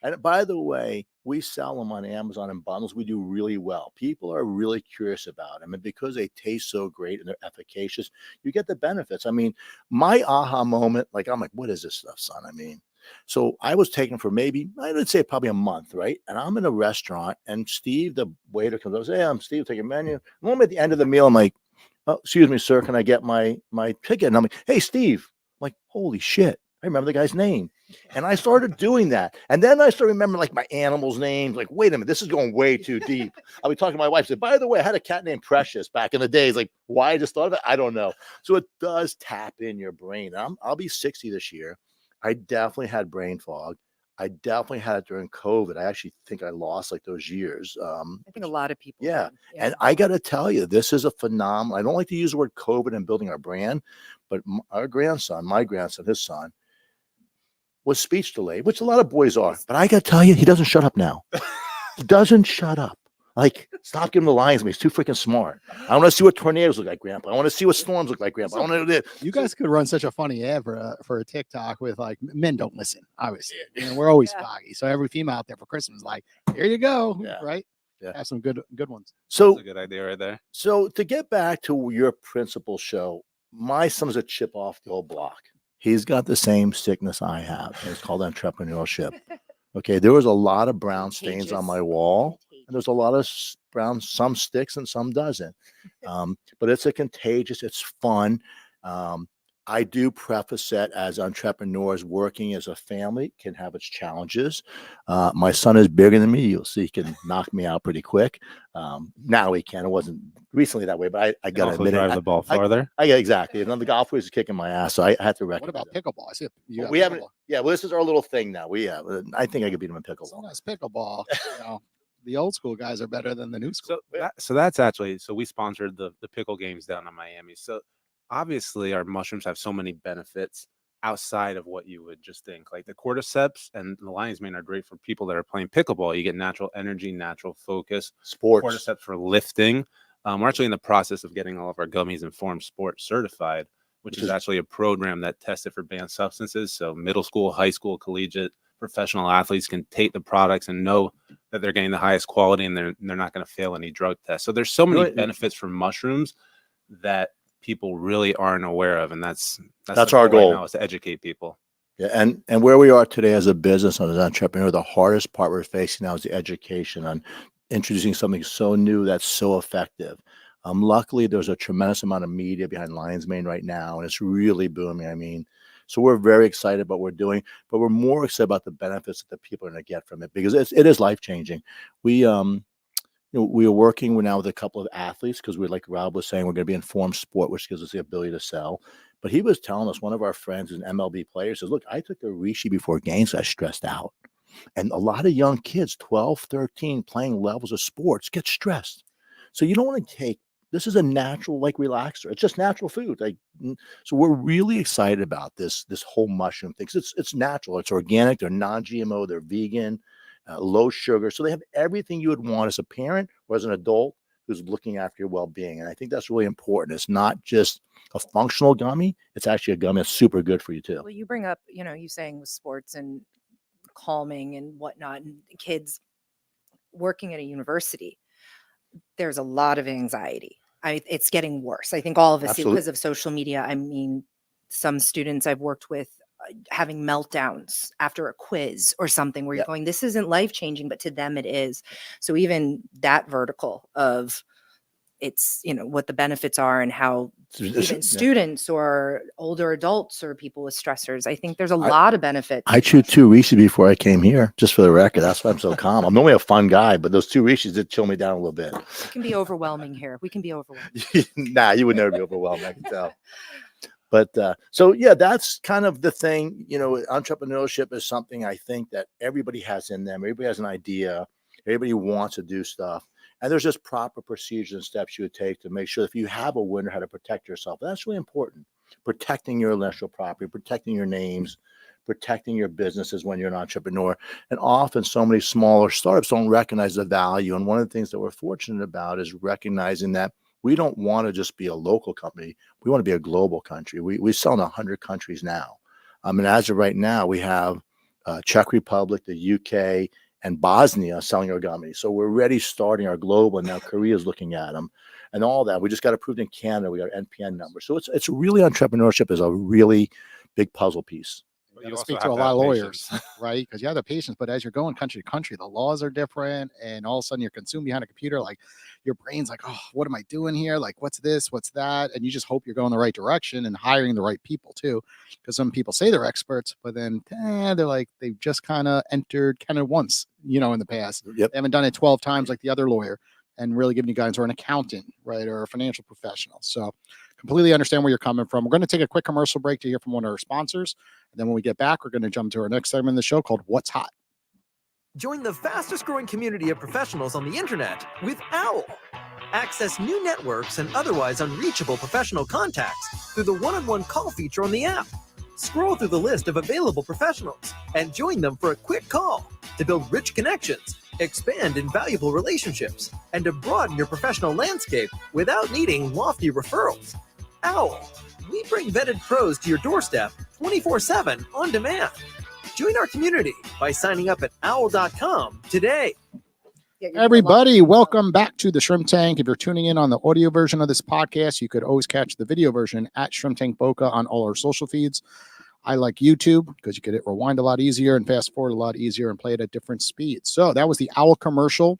[SPEAKER 4] And by the way, we sell them on Amazon in bundles. We do really well. People are really curious about them. And because they taste so great and they're efficacious, you get the benefits. I mean, my aha moment, like, I'm like, what is this stuff, son? I mean, so I was taking for maybe, I would say probably a month, right? And I'm in a restaurant and Steve, the waiter, comes up and says, hey, I'm Steve, take a menu. And I'm at the end of the meal, I'm like, oh, excuse me, sir, can I get my ticket? And I'm like, hey, Steve. I'm like, holy shit. I remember the guy's name. And I started doing that. And then I started remembering like my animals' names. Like, wait a minute, this is going way too deep. I'll be talking to my wife. Said, by the way, I had a cat named Precious back in the days. Like, why I just thought of it? I don't know. So it does tap in your brain. I'll be 60 this year. I definitely had brain fog. I definitely had it during COVID. I actually think I lost like those years.
[SPEAKER 3] I think a lot of people.
[SPEAKER 4] Yeah.
[SPEAKER 3] did.
[SPEAKER 4] And I got to tell you, this is a phenomenal. I don't like to use the word COVID in building our brand, but my grandson, his son, was speech delayed, which a lot of boys are. But I got to tell you, he doesn't shut up now. He doesn't shut up. Like, stop giving him the Lion's Mane. He's too freaking smart. I want to see what tornadoes look like, Grandpa. I want to see what storms look like, Grandpa. I want to do this.
[SPEAKER 2] You guys could run such a funny ad for a TikTok with like men don't listen. Obviously, we're always foggy. So every female out there for Christmas, like, here you go, right?
[SPEAKER 4] Yeah.
[SPEAKER 2] Have some good ones.
[SPEAKER 4] So
[SPEAKER 5] That's a good idea right there.
[SPEAKER 4] So to get back to your principal show, my son's a chip off the old block. He's got the same sickness I have. And it's called entrepreneurship. Okay, there was a lot of brown stains on my wall, and there's a lot of brown. Some sticks and some doesn't. But it's a contagious. It's fun. I do preface that as entrepreneurs working as a family can have its challenges. My son is bigger than me. You'll see he can knock me out pretty quick. Now he can. It wasn't recently that way, but I got to admit
[SPEAKER 5] drive the ball farther.
[SPEAKER 4] Yeah, exactly. And then the golf was kicking my ass, so I had to
[SPEAKER 2] What
[SPEAKER 4] recognize
[SPEAKER 2] about pickleball? I see
[SPEAKER 4] we haven't. Yeah, well, this is our little thing now. I think I could beat him in pickleball.
[SPEAKER 2] Sometimes pickleball, the old school guys are better than the new school.
[SPEAKER 5] So that's actually, so we sponsored the pickle games down in Miami. So obviously our mushrooms have so many benefits outside of what you would just think. Like the cordyceps and the lion's mane are great for people that are playing pickleball. You get natural energy, natural focus.
[SPEAKER 4] Sports.
[SPEAKER 5] Cordyceps for lifting. We're actually in the process of getting all of our gummies Informed Sport certified, which is actually a program that tested for banned substances. So middle school, high school, collegiate, professional athletes can take the products and know that they're getting the highest quality and they're not going to fail any drug tests. So there's so many benefits from mushrooms that people really aren't aware of, and that's
[SPEAKER 4] our goal
[SPEAKER 5] right now, is to educate people.
[SPEAKER 4] Yeah, and where we are today as a business and as an entrepreneur, the hardest part we're facing now is the education on introducing something so new that's so effective. Luckily, there's a tremendous amount of media behind lion's mane right now, and it's really booming. I mean, so we're very excited about what we're doing, but we're more excited about the benefits that the people are going to get from it, because it is life changing. We we are working now with a couple of athletes, because we're, like Rob was saying, we're going to be Informed Sport, which gives us the ability to sell. But he was telling us, one of our friends, an MLB player, says, look, I took a reishi before games. I stressed out. And a lot of young kids, 12, 13, playing levels of sports, get stressed. So you don't want to take, this is a natural, like, relaxer. It's just natural food. So we're really excited about this whole mushroom thing. It's natural. It's organic. They're non-GMO. They're vegan, low sugar. So they have everything you would want as a parent or as an adult who's looking after your well-being. And I think that's really important. It's not just a functional gummy. It's actually a gummy that's super good for you too.
[SPEAKER 3] Well, you bring up, you saying with sports and calming and whatnot, and kids working at a university, there's a lot of anxiety. It's getting worse. I think all of us, because of social media. I mean, some students I've worked with having meltdowns after a quiz or something where you're going, this isn't life-changing, but to them it is. So even that vertical of it's, what the benefits are and how even students or older adults or people with stressors, I think there's a lot of benefits.
[SPEAKER 4] I chewed 2 Reese's before I came here, just for the record. That's why I'm so calm. I'm normally a fun guy, but those 2 Reese's did chill me down a little bit.
[SPEAKER 3] It can be overwhelming here. We can be overwhelmed.
[SPEAKER 4] Nah, you would never be overwhelmed, I can tell. But so yeah, that's kind of the thing. Entrepreneurship is something I think that everybody has in them. Everybody has an idea. Everybody wants to do stuff. And there's just proper procedures and steps you would take to make sure if you have a winner, how to protect yourself. That's really important. Protecting your intellectual property, protecting your names, protecting your businesses when you're an entrepreneur. And often so many smaller startups don't recognize the value. And one of the things that we're fortunate about is recognizing that we don't want to just be a local company. We want to be a global country. We sell in 100 countries now. And as of right now, we have Czech Republic, the UK, and Bosnia selling our gummies. So we're already starting our global, and now Korea is looking at them and all that. We just got approved in Canada. We got NPN numbers. So it's really, entrepreneurship is a really big puzzle piece.
[SPEAKER 2] You speak to a lot of lawyers, right? Because you have the patience, but as you're going country to country, the laws are different, and all of a sudden you're consumed behind a computer. Like, your brain's like, oh, what am I doing here? Like, what's this? What's that? And you just hope you're going the right direction and hiring the right people too. Because some people say they're experts, but then they're like, they've just kind of entered once, in the past.
[SPEAKER 4] Yep.
[SPEAKER 2] They haven't done it 12 times like the other lawyer, and really giving you guidance, or an accountant, right? Or a financial professional. So completely understand where you're coming from. We're going to take a quick commercial break to hear from one of our sponsors. And then when we get back, we're going to jump to our next segment of the show called What's Hot.
[SPEAKER 6] Join the fastest growing community of professionals on the internet with OWL. Access new networks and otherwise unreachable professional contacts through the one-on-one call feature on the app. Scroll through the list of available professionals and join them for a quick call to build rich connections, expand invaluable relationships, and to broaden your professional landscape without needing lofty referrals. OWL. We bring vetted pros to your doorstep 24/7 on demand. Join our community by signing up at owl.com today.
[SPEAKER 2] Everybody, welcome back to the Shrimp Tank. If you're tuning in on the audio version of this podcast, you could always catch the video version at Shrimp Tank Boca on all our social feeds. I like YouTube because you can hit rewind a lot easier and fast forward a lot easier and play it at different speeds. So that was the OWL commercial.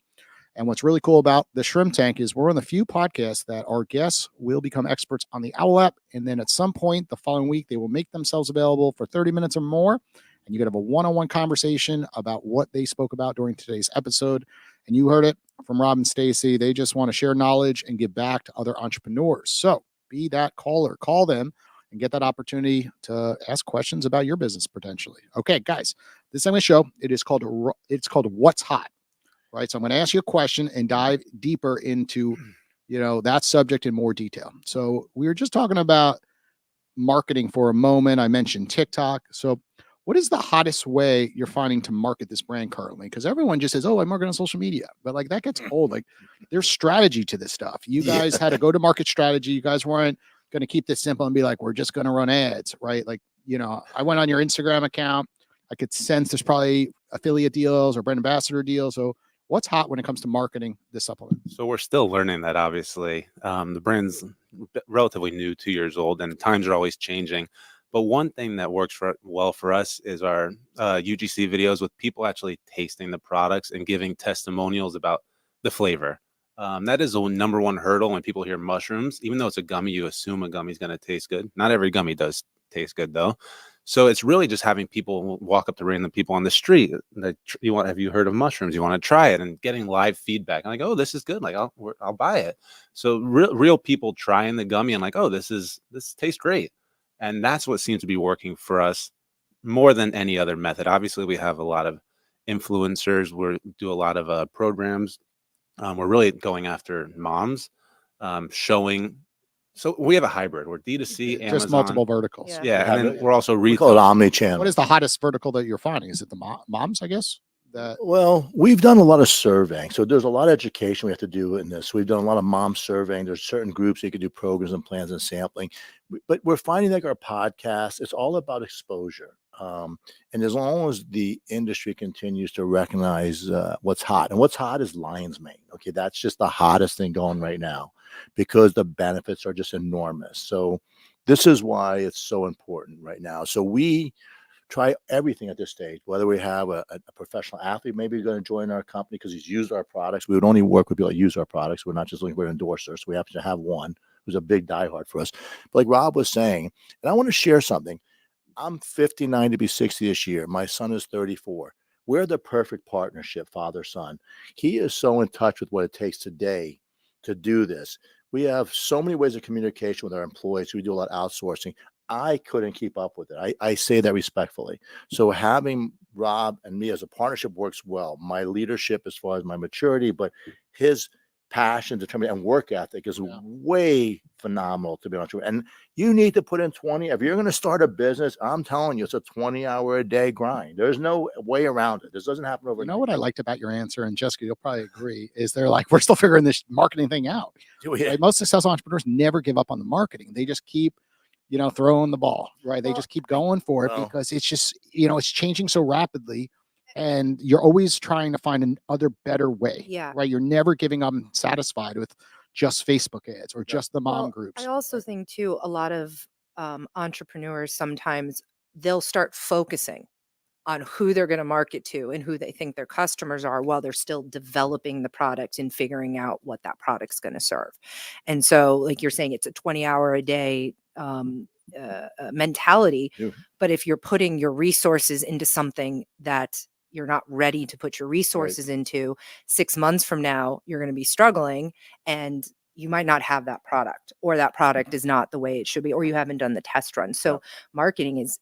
[SPEAKER 2] And what's really cool about the Shrimp Tank is we're one of the few podcasts that our guests will become experts on the Owl app. And then at some point the following week, they will make themselves available for 30 minutes or more. And you can have a one-on-one conversation about what they spoke about during today's episode. And you heard it from Rob and Stacy. They just want to share knowledge and give back to other entrepreneurs. So be that caller, call them and get that opportunity to ask questions about your business potentially. Okay, guys, this time of the show, it's called What's Hot, right? So I'm going to ask you a question and dive deeper into, that subject in more detail. So we were just talking about marketing for a moment. I mentioned TikTok. So what is the hottest way you're finding to market this brand currently? Because everyone just says, "Oh, I market on social media," but like that gets old. Like there's strategy to this stuff. You guys had a go-to-market strategy. You guys weren't going to keep this simple and be like, "We're just going to run ads," right? Like, I went on your Instagram account. I could sense there's probably affiliate deals or brand ambassador deals. So what's hot when it comes to marketing this supplement?
[SPEAKER 5] So we're still learning that, obviously. The brand's relatively new, 2 years old, and times are always changing. But one thing that works well for us is our UGC videos with people actually tasting the products and giving testimonials about the flavor. That is the number one hurdle when people hear mushrooms. Even though it's a gummy, you assume a gummy is going to taste good. Not every gummy does taste good, though. So it's really just having people walk up to random people on the street. Have you heard of mushrooms? You want to try it, and getting live feedback. I'm like, oh, this is good. Like I'll buy it. So real people trying the gummy and like, oh, this tastes great. And that's what seems to be working for us more than any other method. Obviously, we have a lot of influencers. We do a lot of programs. We're really going after moms, showing. So we have a hybrid. We're D2C, Amazon.
[SPEAKER 2] Just multiple verticals.
[SPEAKER 5] Yeah, and then we're also retail.
[SPEAKER 4] We call it omni-channel.
[SPEAKER 2] What is the hottest vertical that you're finding? Is it the moms, I guess?
[SPEAKER 4] Well, we've done a lot of surveying. So there's a lot of education we have to do in this. We've done a lot of mom surveying. There's certain groups you can do programs and plans and sampling. But we're finding like our podcast, it's all about exposure. And as long as the industry continues to recognize what's hot, and what's hot is lion's mane. Okay, that's just the hottest thing going right now because the benefits are just enormous. So this is why it's so important right now. So we try everything at this stage, whether we have a professional athlete maybe going to join our company because he's used our products. We would only work with people that use our products. We're not just looking for endorsers. We happen to have one who's a big diehard for us. But like Rob was saying, and I want to share something. I'm 59 to be 60 this year. My son is 34. We're the perfect partnership, father-son. He is so in touch with what it takes today to do this. We have so many ways of communication with our employees. We do a lot of outsourcing. I couldn't keep up with it. I say that respectfully. So having Rob and me as a partnership works well. My leadership as far as my maturity, but his passion, determination, and work ethic is way phenomenal, to be honest with you. And you need to put in 20. If you're going to start a business, I'm telling you, it's a 20-hour-a-day grind. There's no way around it. This doesn't happen overnight.
[SPEAKER 2] You know what I liked about your answer, and Jessica, you'll probably agree, is they're like, we're still figuring this marketing thing out. Right? Most successful entrepreneurs never give up on the marketing. They just keep throwing the ball, right? They just keep going for it because it's just, it's changing so rapidly and you're always trying to find another better way.
[SPEAKER 3] Yeah.
[SPEAKER 2] Right. You're never giving up satisfied with just Facebook ads or just the mom groups.
[SPEAKER 3] I also think too, a lot of entrepreneurs, sometimes they'll start focusing on who they're going to market to and who they think their customers are while they're still developing the product and figuring out what that product's going to serve. And so, like you're saying, it's a 20-hour-a-day mentality. Yeah. But if you're putting your resources into something that you're not ready to put your resources into, 6 months from now, you're going to be struggling and you might not have that product, or that product is not the way it should be, or you haven't done the test run. So marketing is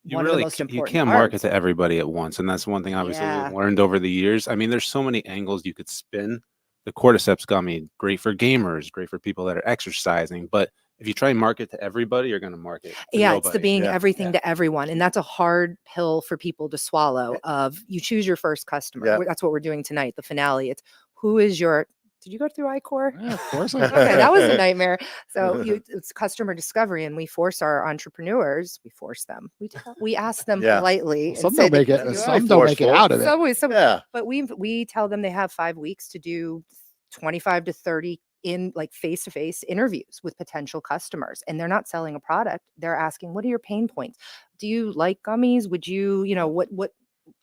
[SPEAKER 3] one of the most important
[SPEAKER 5] You can't
[SPEAKER 3] parts.
[SPEAKER 5] market to everybody at once. And that's one thing obviously we've learned over the years. I mean, there's so many angles you could spin. The cordyceps gummy, great for gamers, great for people that are exercising. But if you try and market to everybody, you're going to market to nobody.
[SPEAKER 3] It's the being everything to everyone. And that's a hard pill for people to swallow. Of you choose your first customer. Yeah. That's what we're doing tonight, the finale. It's who is your... Did you go through I-Core?
[SPEAKER 2] Yeah, of course.
[SPEAKER 3] Okay, that was a nightmare. So it's customer discovery, and we force our entrepreneurs. We force them. We ask them politely.
[SPEAKER 2] Some don't make it. Some don't make it out of it.
[SPEAKER 3] But we tell them they have 5 weeks to do 25 to 30 in like face-to-face interviews with potential customers, and they're not selling a product. They're asking, what are your pain points? Do you like gummies? Would you, what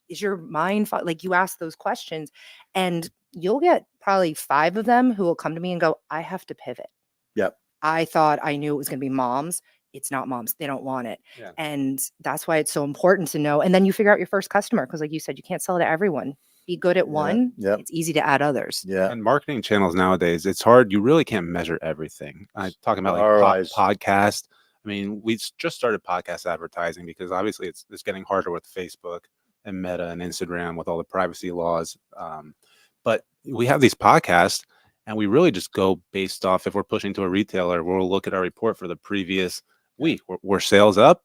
[SPEAKER 3] is your mind? Like, you ask those questions, and you'll get probably 5 of them who will come to me and go, I have to pivot.
[SPEAKER 4] Yep.
[SPEAKER 3] I thought I knew it was going to be moms. It's not moms. They don't want it.
[SPEAKER 5] Yeah.
[SPEAKER 3] And that's why it's so important to know. And then you figure out your first customer. Cause like you said, you can't sell to everyone. Be good at one.
[SPEAKER 4] Yep.
[SPEAKER 3] It's easy to add others.
[SPEAKER 4] Yeah.
[SPEAKER 5] And marketing channels nowadays, it's hard. You really can't measure everything. I'm talking about like podcast. I mean, we just started podcast advertising because obviously it's getting harder with Facebook and Meta and Instagram with all the privacy laws. But we have these podcasts and we really just go based off if we're pushing to a retailer, we'll look at our report for the previous week. Were sales up?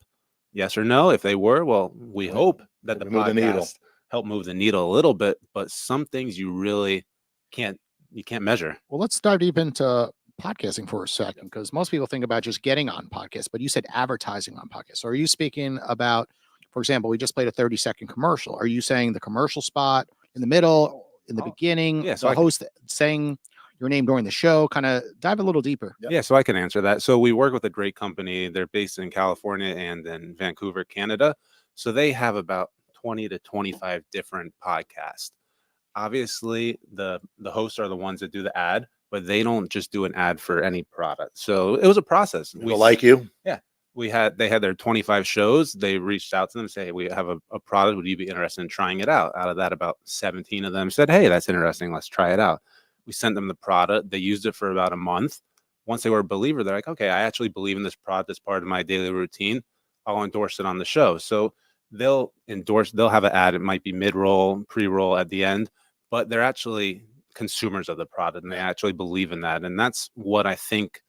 [SPEAKER 5] Yes or no? If they were, well, we hope that the podcast help move the needle a little bit, but some things you really can't measure.
[SPEAKER 2] Well, let's dive deep into podcasting for a second, because most people think about just getting on podcasts, but you said advertising on podcasts. So are you speaking about, for example, we just played a 30-second commercial. Are you saying the commercial spot in the middle, in the beginning,
[SPEAKER 5] so
[SPEAKER 2] the host saying your name during the show? Kind of dive a little deeper.
[SPEAKER 5] Yeah, so I can answer that. So we work with a great company. They're based in California and in Vancouver, Canada. So they have about 20 to 25 different podcasts. Obviously, the hosts are the ones that do the ad, but they don't just do an ad for any product. So it was a process.
[SPEAKER 4] People like you.
[SPEAKER 5] Yeah. They had their 25 shows. They reached out to them and say, hey, we have a product. Would you be interested in trying it out? Out of that, about 17 of them said, hey, that's interesting. Let's try it out. We sent them the product. They used it for about a month. Once they were a believer, they're like, okay, I actually believe in this product as part of my daily routine. I'll endorse it on the show. So they'll have an ad. It might be mid-roll, pre-roll at the end, but they're actually consumers of the product and they actually believe in that. And that's what I think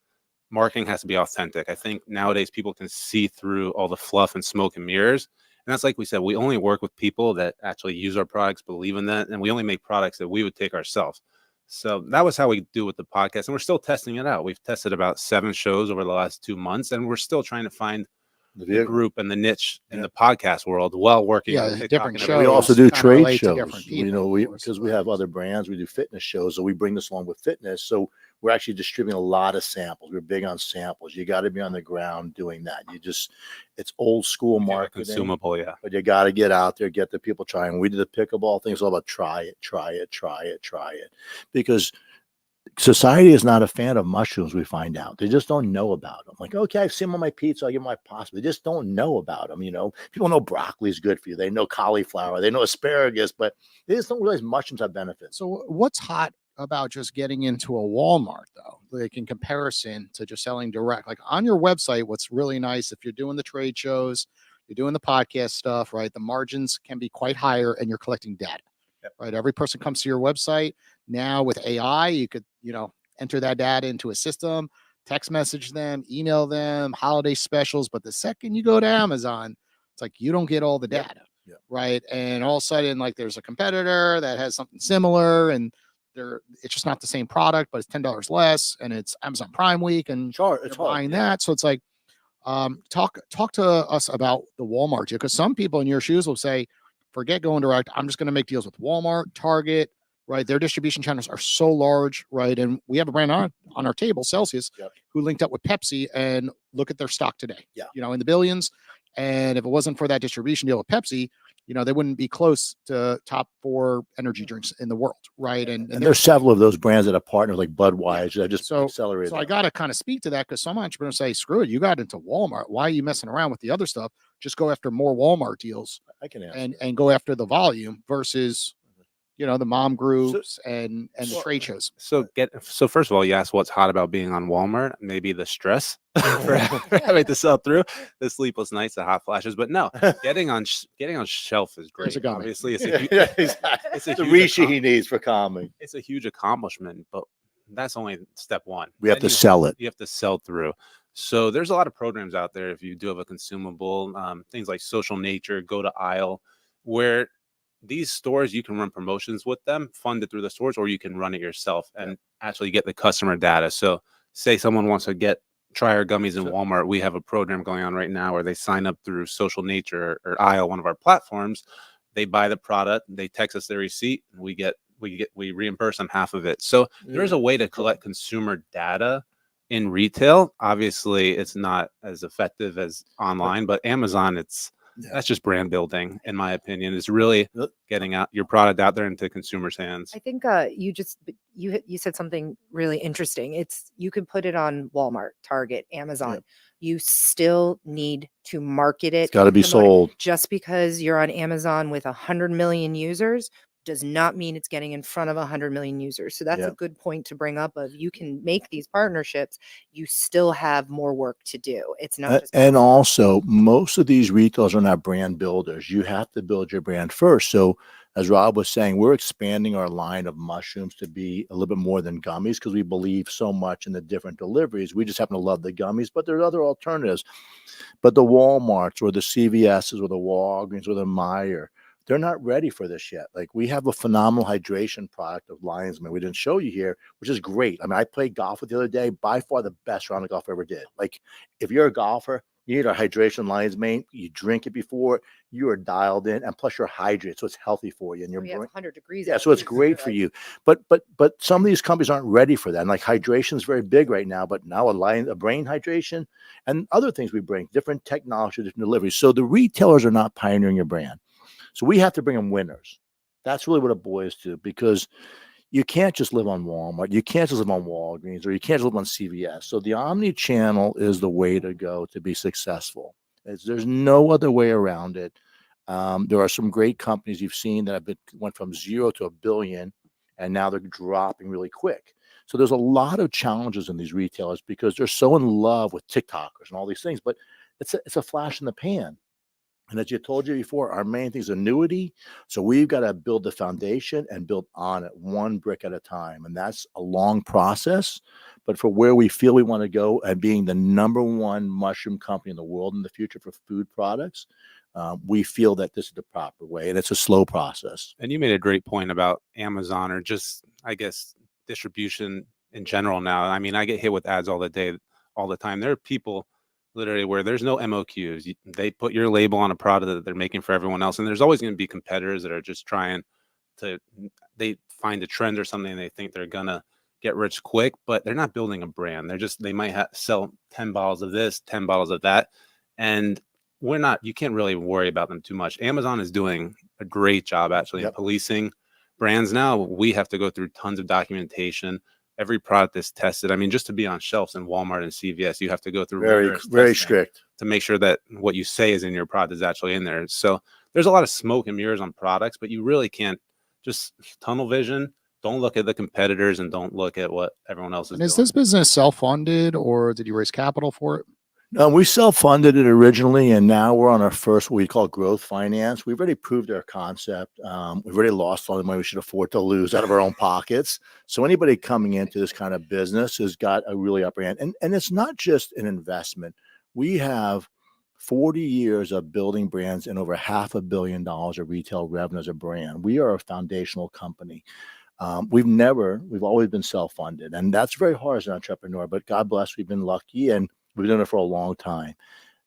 [SPEAKER 5] marketing has to be authentic. I think nowadays people can see through all the fluff and smoke and mirrors. And that's like we said, we only work with people that actually use our products, believe in that, and we only make products that we would take ourselves. So that was how we do with the podcast. And we're still testing it out. We've tested about 7 shows over the last 2 months, and we're still trying to find the group and the niche in the podcast world while working on
[SPEAKER 2] different shows.
[SPEAKER 4] We also do trade shows.
[SPEAKER 2] People,
[SPEAKER 4] because we have other brands, we do fitness shows, so we bring this along with fitness. So we're actually distributing a lot of samples. We're big on samples. You got to be on the ground doing that. It's old school marketing,
[SPEAKER 5] consumable,
[SPEAKER 4] but you got to get out there, get the people trying. We did the pickleball thing. It's all about try it, because society is not a fan of mushrooms. We find out they just don't know about them. Like, okay, I've seen them on my pizza, I'll give my pasta. They just don't know about them. People know broccoli is good for you. They know cauliflower, they know asparagus, but they just don't realize mushrooms have benefits.
[SPEAKER 2] So what's hot about just getting into a Walmart, though, like in comparison to just selling direct? Like on your website, what's really nice, if you're doing the trade shows, you're doing the podcast stuff, right? The margins can be quite higher and you're collecting data. Right. Every person comes to your website now with AI. You could, enter that data into a system, text message them, email them, holiday specials. But the second you go to Amazon, it's like you don't get all the data. Right. And all of a sudden, like there's a competitor that has something similar and it's just not the same product, but it's $10 less and it's Amazon Prime Week and it's buying that. So it's like, talk to us about the Walmart, because some people in your shoes will say, forget going direct. I'm just going to make deals with Walmart, Target, right? Their distribution channels are so large, right? And we have a brand on our table, Celsius, who linked up with Pepsi, and look at their stock today, in the billions. And if it wasn't for that distribution deal with Pepsi, they wouldn't be close to top 4 energy drinks in the world, right? And
[SPEAKER 4] there's several of those brands that are partners like Budweiser that just accelerated.
[SPEAKER 2] So I got to kind of speak to that, because some entrepreneurs say, screw it, you got into Walmart. Why are you messing around with the other stuff? Just go after more Walmart deals.
[SPEAKER 4] I can answer
[SPEAKER 2] and go after the volume versus, the mom groups and the trade shows.
[SPEAKER 5] So first of all, you asked what's hot about being on Walmart. Maybe the stress for having to sell through the sleepless nights, the hot flashes. But no, getting on shelf is great. Obviously, it's a
[SPEAKER 4] the Rishi he needs for calming.
[SPEAKER 5] It's a huge accomplishment, but that's only step one.
[SPEAKER 4] We have to sell it.
[SPEAKER 5] You have to sell through. So there's a lot of programs out there. If you do have a consumable, things like Social Nature, Go to Aisle, where these stores, you can run promotions with them, fund it through the stores, or you can run it yourself and actually get the customer data. So say someone wants to try our gummies in Walmart. We have a program going on right now where they sign up through Social Nature or Aisle, one of our platforms. They buy the product, they text us their receipt, and we reimburse them half of it. So there's a way to collect consumer data in retail. Obviously, it's not as effective as online, but Amazon, it's That's just brand building, in my opinion, is really getting out your product out there into consumers' hands.
[SPEAKER 3] I think you said something really interesting. You could put it on Walmart, Target, Amazon.
[SPEAKER 4] Yep.
[SPEAKER 3] You still need to market it.
[SPEAKER 4] It's got to be sold.
[SPEAKER 3] Just because you're on Amazon with 100 million users does not mean it's getting in front of 100 million users. So that's a good point to bring up of you can make these partnerships. You still have more work to do. It's not just
[SPEAKER 4] and also most of these retailers are not brand builders. You have to build your brand first. So as Rob was saying, we're expanding our line of mushrooms to be a little bit more than gummies because we believe so much in the different deliveries. We just happen to love the gummies, but there's other alternatives. But the Walmarts or the CVSs or the Walgreens or the Meijer, they're not ready for this yet. Like we have a phenomenal hydration product of Lion's Mane we didn't show you here, which is great. I mean, I played golf with the other day, by far the best round of golf I ever did. Like if you're a golfer, you need a hydration Lion's Mane, you drink it before, you are dialed in, and plus you're hydrated, so it's healthy for you. And your brain,
[SPEAKER 3] 100 degrees.
[SPEAKER 4] Yeah, so it's great for you. But some of these companies aren't ready for that. And like hydration is very big right now, but now a brain hydration and other things we bring, different technology, different deliveries. So the retailers are not pioneering your brand. So we have to bring them winners. That's really what it boils to, because you can't just live on Walmart. You can't just live on Walgreens, or you can't just live on CVS. So the omni-channel is the way to go to be successful. There's no other way around it. There are some great companies you've seen that went from 0 to $1 billion, and now they're dropping really quick. So there's a lot of challenges in these retailers because they're so in love with TikTokers and all these things, but it's a flash in the pan. And as you told you before, our main thing is annuity. So we've got to build the foundation and build on it one brick at a time. And that's a long process. But for where we feel we want to go and being the #1 mushroom company in the world in the future for food products, we feel that this is the proper way. And it's a slow process.
[SPEAKER 5] And you made a great point about Amazon, or just, I guess, distribution in general now. I mean, I get hit with ads all the time. There are people literally where there's no MOQs. They put your label on a product that they're making for everyone else. And there's always going to be competitors that are just trying to, they find a trend or something and they think they're going to get rich quick, but they're not building a brand. They might sell 10 bottles of this, 10 bottles of that. And you can't really worry about them too much. Amazon is doing a great job actually in policing brands. Now we have to go through tons of documentation. Every product is tested. I mean, just to be on shelves in Walmart and CVS, you have to go through
[SPEAKER 4] very strict
[SPEAKER 5] to make sure that what you say is in your product is actually in there. So there's a lot of smoke and mirrors on products, but you really can't just tunnel vision. Don't look at the competitors and don't look at what everyone else is doing.
[SPEAKER 2] Is this business self-funded, or did you raise capital for it?
[SPEAKER 4] No, we self-funded it originally, and now we're on our first, what we call growth finance. We've already proved our concept. We've already lost all the money we should afford to lose out of our own pockets. So anybody coming into this kind of business has got a really upper hand. And it's not just an investment. We have 40 years of building brands and over $500 million of retail revenue as a brand. We are a foundational company. We've always been self-funded, and that's very hard as an entrepreneur, but God bless, we've been lucky, and we've done it for a long time.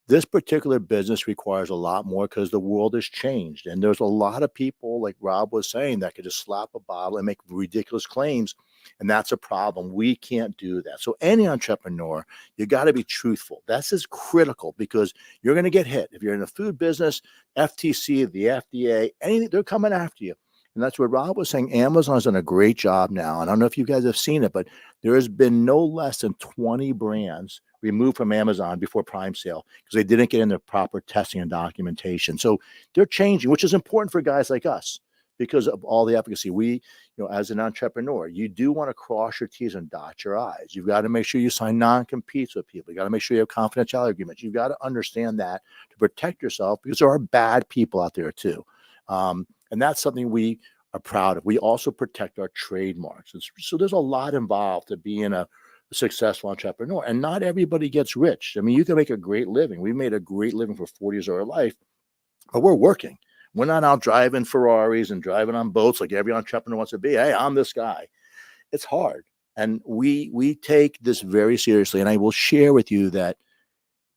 [SPEAKER 4] This particular business requires a lot more because the world has changed. And there's a lot of people, like Rob was saying, that could just slap a bottle and make ridiculous claims. And that's a problem. We can't do that. So any entrepreneur, you got to be truthful. That's as critical because you're going to get hit. If you're in the food business, FTC, the FDA, anything, they're coming after you. And that's what Rob was saying. Amazon's done a great job now. And I don't know if you guys have seen it, but there has been no less than 20 brands removed from Amazon before Prime sale because they didn't get in their proper testing and documentation. So they're changing, which is important for guys like us because of all the efficacy. We, as an entrepreneur, you do want to cross your T's and dot your I's. You've got to make sure you sign non-competes with people. You got to make sure you have confidentiality agreements. You've got to understand that to protect yourself because there are bad people out there too. And that's something we are proud of. We also protect our trademarks. So there's a lot involved to being a successful entrepreneur. And not everybody gets rich. I mean, you can make a great living. We made a great living for 40 years of our life, but we're working. We're not out driving Ferraris and driving on boats like every entrepreneur wants to be. Hey, I'm this guy. It's hard. And we take this very seriously. And I will share with you that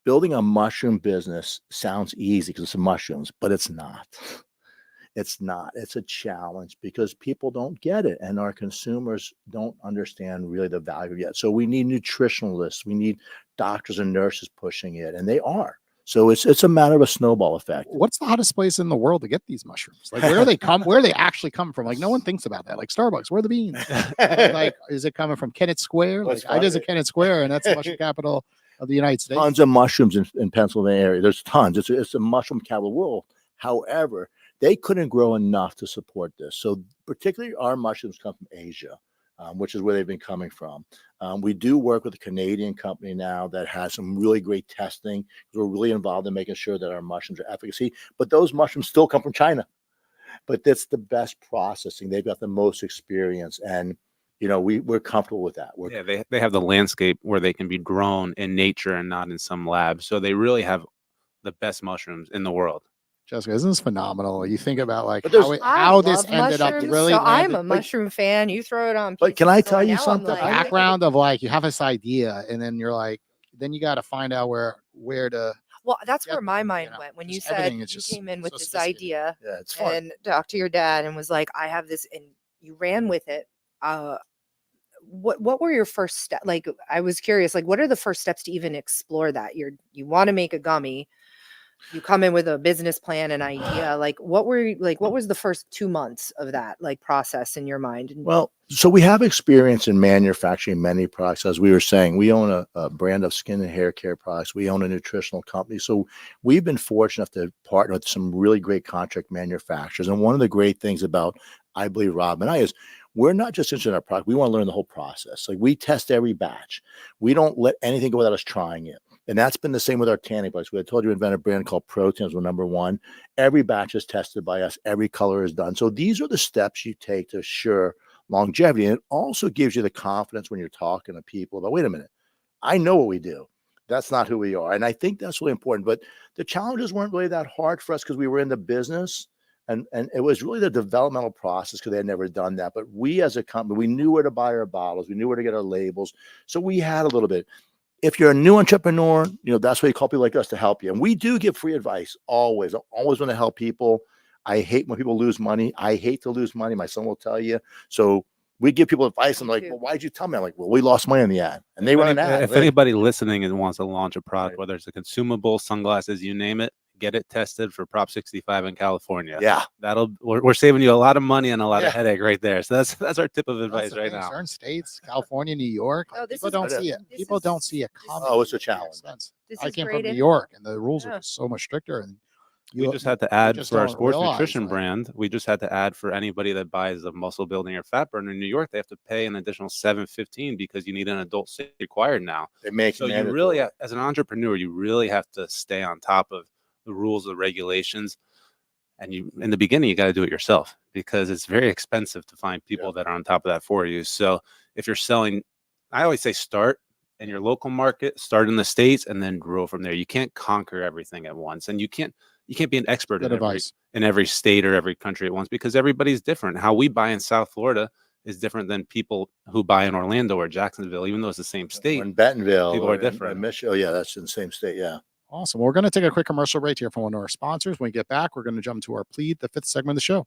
[SPEAKER 4] building a mushroom business sounds easy because it's mushrooms, but it's not. It's not. It's a challenge because people don't get it and our consumers don't understand really the value yet. So we need nutritionalists. We need doctors and nurses pushing it, and they are. So it's a matter of a snowball effect.
[SPEAKER 2] What's the hottest place in the world to get these mushrooms? Like where they come, where they actually come from? Like no one thinks about that. Like Starbucks, where are the beans? Like, is it coming from Kennett Square? Like I visit Kennett Square, and that's the mushroom capital of the United States.
[SPEAKER 4] Tons of mushrooms in Pennsylvania area. There's tons. It's a mushroom capital of the world. However, they couldn't grow enough to support this. So particularly our mushrooms come from Asia, which is where they've been coming from. We do work with a Canadian company now that has some really great testing. We're really involved in making sure that our mushrooms are efficacy, but those mushrooms still come from China. But that's the best processing. They've got the most experience, and we're comfortable with that.
[SPEAKER 5] They have the landscape where they can be grown in nature and not in some lab. So they really have the best mushrooms in the world.
[SPEAKER 2] Jessica, isn't this phenomenal? You think about like
[SPEAKER 3] I
[SPEAKER 2] how
[SPEAKER 3] love
[SPEAKER 2] this ended up
[SPEAKER 3] mushrooms,
[SPEAKER 2] really.
[SPEAKER 3] So I'm a mushroom fan. You throw it on.
[SPEAKER 4] But can I tell you
[SPEAKER 3] now I'm
[SPEAKER 4] something?
[SPEAKER 3] like-
[SPEAKER 2] Background of like you have this idea, and then you're like, then you got to find out where to.
[SPEAKER 3] Well, that's
[SPEAKER 2] Yep,
[SPEAKER 3] where my mind went when you
[SPEAKER 2] just
[SPEAKER 3] said
[SPEAKER 2] everything
[SPEAKER 3] you
[SPEAKER 2] is just
[SPEAKER 3] came in with
[SPEAKER 2] so
[SPEAKER 3] this
[SPEAKER 2] sophisticated.
[SPEAKER 3] idea
[SPEAKER 4] Yeah, it's fun.
[SPEAKER 3] and talked to your dad and was like, "I have this," and you ran with it. What were your first steps? Like, I was curious. Like, what are the first steps to even explore that? You want to make a gummy. You come in with a business plan and idea. Like, what was the first 2 months of that like process in your mind?
[SPEAKER 4] Well, so we have experience in manufacturing many products. As we were saying, we own a brand of skin and hair care products. We own a nutritional company. So we've been fortunate enough to partner with some really great contract manufacturers. And one of the great things about, I believe, Rob and I is we're not just interested in our product. We want to learn the whole process. Like we test every batch. We don't let anything go without us trying it. And that's been the same with our tanning products. We had told you we invented a brand called Proteins. We're number one. Every batch is tested by us. Every color is done. So these are the steps you take to assure longevity. And it also gives you the confidence when you're talking to people about, wait a minute, I know what we do. That's not who we are. And I think that's really important. But the challenges weren't really that hard for us because we were in the business. And it was really the developmental process because they had never done that. But we as a company, we knew where to buy our bottles. We knew where to get our labels. So we had a little bit. If you're a new entrepreneur, that's why you call people like us to help you. And we do give free advice always. I always want to help people. I hate when people lose money. I hate to lose money. My son will tell you. So we give people advice. I'm like, well, why'd you tell me? I'm like, well, we lost money on the ad. And they run an ad.
[SPEAKER 5] If anybody listening and wants to launch a product, whether it's a consumable, sunglasses, you name it, get it tested for Prop 65 in California.
[SPEAKER 4] Yeah.
[SPEAKER 5] We're saving you a lot of money and a lot of headache right there. So that's our tip of advice right now.
[SPEAKER 2] Certain states, California, New York,
[SPEAKER 3] Oh, this
[SPEAKER 2] people
[SPEAKER 3] is
[SPEAKER 2] don't
[SPEAKER 3] great.
[SPEAKER 2] see it.
[SPEAKER 3] This
[SPEAKER 2] People
[SPEAKER 3] is-
[SPEAKER 2] don't see it coming.
[SPEAKER 4] Oh, it's a challenge.
[SPEAKER 2] I came from New York, and the rules are just so much stricter. And
[SPEAKER 5] We just had to add for our
[SPEAKER 2] don't
[SPEAKER 5] sports
[SPEAKER 2] realize,
[SPEAKER 5] nutrition
[SPEAKER 2] like-
[SPEAKER 5] brand. We just had to add for anybody that buys a muscle building or fat burner in New York. They have to pay an additional $7.15 because you need an adult state required now.
[SPEAKER 4] They make
[SPEAKER 5] So
[SPEAKER 4] it
[SPEAKER 5] you really,
[SPEAKER 4] mandatory.
[SPEAKER 5] as an entrepreneur, you really have to stay on top of the rules, the regulations. And in the beginning, you got to do it yourself because it's very expensive to find people that are on top of that for you. So if you're selling, I always say start in your local market, start in the States, and then grow from there. You can't conquer everything at once, and you can't be an expert in every state or every country at once because everybody's different. How we buy in South Florida is different than people who buy in Orlando or Jacksonville, even though it's the same state.
[SPEAKER 4] In Bentonville,
[SPEAKER 5] people are different.
[SPEAKER 4] Oh, yeah, that's in the same state. Yeah.
[SPEAKER 2] Awesome. Well, we're going to take a quick commercial break here from one of our sponsors. When we get back, we're going to jump to our Plead the Fifth segment of the show.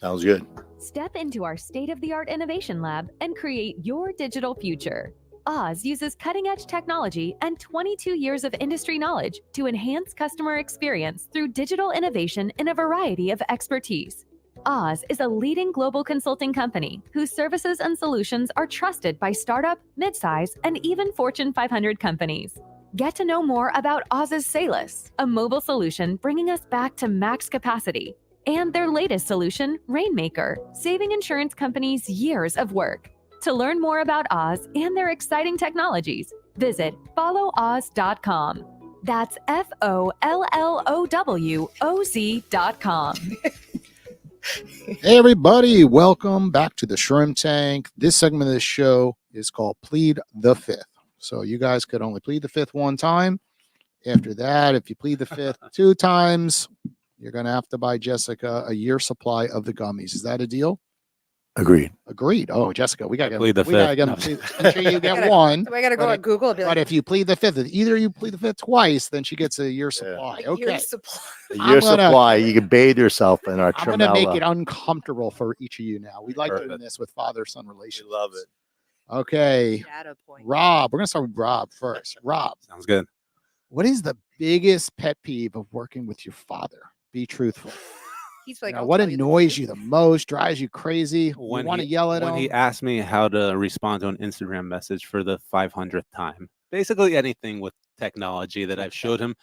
[SPEAKER 4] Sounds good.
[SPEAKER 7] Step into our state-of-the-art innovation lab and create your digital future. Oz uses cutting-edge technology and 22 years of industry knowledge to enhance customer experience through digital innovation in a variety of expertise. Oz is a leading global consulting company whose services and solutions are trusted by startup, midsize, and even Fortune 500 companies. Get to know more about Oz's Salus, a mobile solution bringing us back to max capacity, and their latest solution, Rainmaker, saving insurance companies years of work. To learn more about Oz and their exciting technologies, visit followoz.com. That's FOLLOWOZ.com.
[SPEAKER 2] Hey, everybody. Welcome back to the Shrimp Tank. This segment of the show is called Plead the Fifth. So you guys could only plead the fifth one time. After that, if you plead the fifth 2 times, you're going to have to buy Jessica a year supply of the gummies. Is that a deal?
[SPEAKER 4] Agreed.
[SPEAKER 2] Agreed. Oh, Jessica, we got to
[SPEAKER 5] plead the fifth.
[SPEAKER 2] make sure you get one.
[SPEAKER 3] So I got to go
[SPEAKER 2] But
[SPEAKER 3] on Google and be
[SPEAKER 2] But
[SPEAKER 3] like,
[SPEAKER 2] if you plead the fifth, either you plead the fifth twice, then she gets a year supply.
[SPEAKER 3] a
[SPEAKER 2] Okay.
[SPEAKER 3] year's supply.
[SPEAKER 4] A
[SPEAKER 2] I'm
[SPEAKER 4] year
[SPEAKER 2] gonna-
[SPEAKER 4] supply. You can bathe yourself in our
[SPEAKER 2] I'm going to make
[SPEAKER 4] Tremella.
[SPEAKER 2] it uncomfortable for each of you now. We like doing
[SPEAKER 5] Perfect.
[SPEAKER 2] this with father-son relations.
[SPEAKER 4] love it.
[SPEAKER 2] Okay.
[SPEAKER 3] Data point.
[SPEAKER 2] Rob, we're going to start with Rob first. Rob,
[SPEAKER 5] Sounds good.
[SPEAKER 2] What is the biggest pet peeve of working with your father? Be truthful.
[SPEAKER 3] He's like,
[SPEAKER 2] What annoys you the most, drives you crazy? You want to yell at
[SPEAKER 5] when
[SPEAKER 2] him?
[SPEAKER 5] he asked me how to respond to an Instagram message for the 500th time. Basically anything with technology that I've showed him.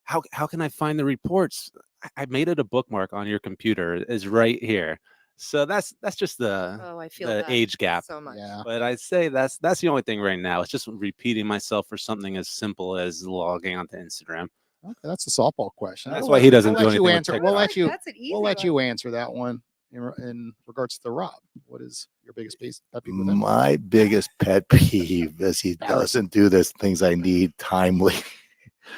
[SPEAKER 5] How can I find the reports? I made it a bookmark on your computer. It's right here. So that's just
[SPEAKER 3] I feel
[SPEAKER 5] the
[SPEAKER 3] that
[SPEAKER 5] age gap.
[SPEAKER 3] so much.
[SPEAKER 2] Yeah.
[SPEAKER 5] But I'd say that's the only thing right now. It's just repeating myself for something as simple as logging onto Instagram.
[SPEAKER 2] Okay, that's a softball question.
[SPEAKER 5] That's why he doesn't
[SPEAKER 2] we'll
[SPEAKER 5] do
[SPEAKER 2] let you
[SPEAKER 5] anything with
[SPEAKER 2] answer. We'll let
[SPEAKER 5] TikTok.
[SPEAKER 2] you.
[SPEAKER 3] That's an easy
[SPEAKER 2] We'll let
[SPEAKER 3] one.
[SPEAKER 2] you answer that one in regards to Rob. What is your biggest pet peeve with him?
[SPEAKER 4] My biggest pet peeve is he doesn't do the things I need timely.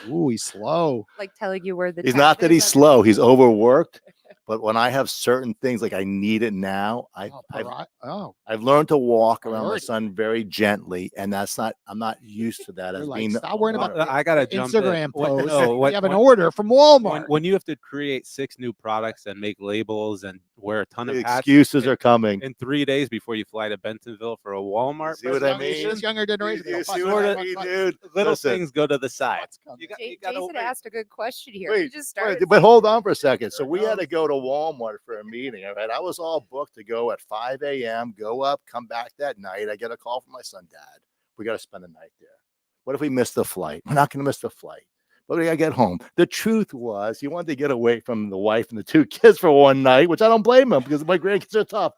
[SPEAKER 2] Ooh, he's slow.
[SPEAKER 3] Like telling you where the
[SPEAKER 4] He's
[SPEAKER 3] text
[SPEAKER 4] not that
[SPEAKER 3] is
[SPEAKER 4] he's
[SPEAKER 3] on-
[SPEAKER 4] slow. He's overworked. But when I have certain things like I need it now, I've learned to walk around my
[SPEAKER 2] Priority.
[SPEAKER 4] son very gently, and I'm not used to that
[SPEAKER 2] You're
[SPEAKER 4] as
[SPEAKER 2] like,
[SPEAKER 4] being.
[SPEAKER 2] stop worrying about
[SPEAKER 5] I gotta jump in.
[SPEAKER 2] Instagram posts.
[SPEAKER 5] No,
[SPEAKER 2] We have an order from Walmart.
[SPEAKER 5] When you have to create 6 new products and make labels and wear a ton of
[SPEAKER 4] The
[SPEAKER 5] hats
[SPEAKER 4] excuses are coming.
[SPEAKER 5] in 3 days before you fly to Bentonville for a Walmart
[SPEAKER 4] See what I mean?
[SPEAKER 5] presentation,
[SPEAKER 2] This younger generation.
[SPEAKER 4] You
[SPEAKER 2] go,
[SPEAKER 4] see
[SPEAKER 2] "Fuck,
[SPEAKER 4] what I
[SPEAKER 2] fuck,
[SPEAKER 4] mean,
[SPEAKER 2] fuck,
[SPEAKER 4] dude?
[SPEAKER 5] little
[SPEAKER 4] Listen.
[SPEAKER 5] things go to the side.
[SPEAKER 2] what's coming?"
[SPEAKER 5] You gotta
[SPEAKER 3] Jason
[SPEAKER 5] wait.
[SPEAKER 3] asked a good question here.
[SPEAKER 4] Wait,
[SPEAKER 3] He just started.
[SPEAKER 4] but hold on for a second. So we had to go to Walmart for a meeting. All right. I was all booked to go at 5 a.m., go up, come back that night. I get a call from my son, Dad. We got to spend the night there. What if we miss the flight? We're not going to miss the flight. But we got to get home. The truth was, he wanted to get away from the wife and the 2 kids for one night, which I don't blame him because my grandkids are tough.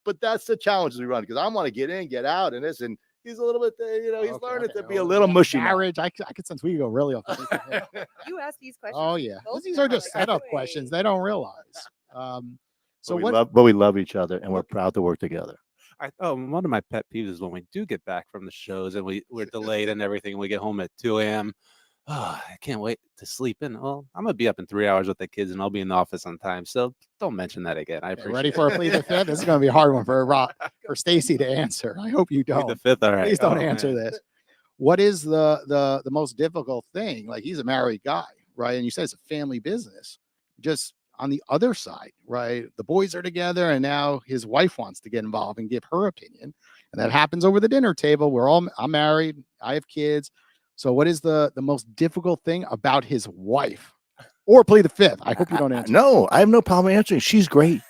[SPEAKER 4] But that's the challenges we run because I want to get in, get out, and this. And he's a little bit, he's learning to be a little mushy.
[SPEAKER 2] Marriage. I could sense we go really off.
[SPEAKER 3] You asked these questions.
[SPEAKER 2] Oh yeah,
[SPEAKER 3] both
[SPEAKER 2] these
[SPEAKER 3] now,
[SPEAKER 2] are just
[SPEAKER 3] like,
[SPEAKER 2] setup
[SPEAKER 3] wait.
[SPEAKER 2] questions. They don't realize. So
[SPEAKER 4] But we love each other, and we're proud to work together.
[SPEAKER 5] One of my pet peeves is when we do get back from the shows and we're delayed and everything, and we get home at 2 a.m. Oh, I can't wait to sleep in. Well, I'm gonna be up in 3 hours with the kids, and I'll be in the office on time. So don't mention that again. I appreciate.
[SPEAKER 2] Ready for a plead the fifth? This is going to be a hard one for Stacy to answer. I hope you don't.
[SPEAKER 5] The fifth, all right.
[SPEAKER 2] Please don't answer this. What is the most difficult thing? Like, he's a married guy, right? And you said it's a family business. Just on the other side, right? The boys are together, and now his wife wants to get involved and give her opinion, and that happens over the dinner table. I'm married. I have kids. So what is the most difficult thing about his wife? Or plead the fifth. I hope you don't answer.
[SPEAKER 4] No, I have no problem answering. She's great.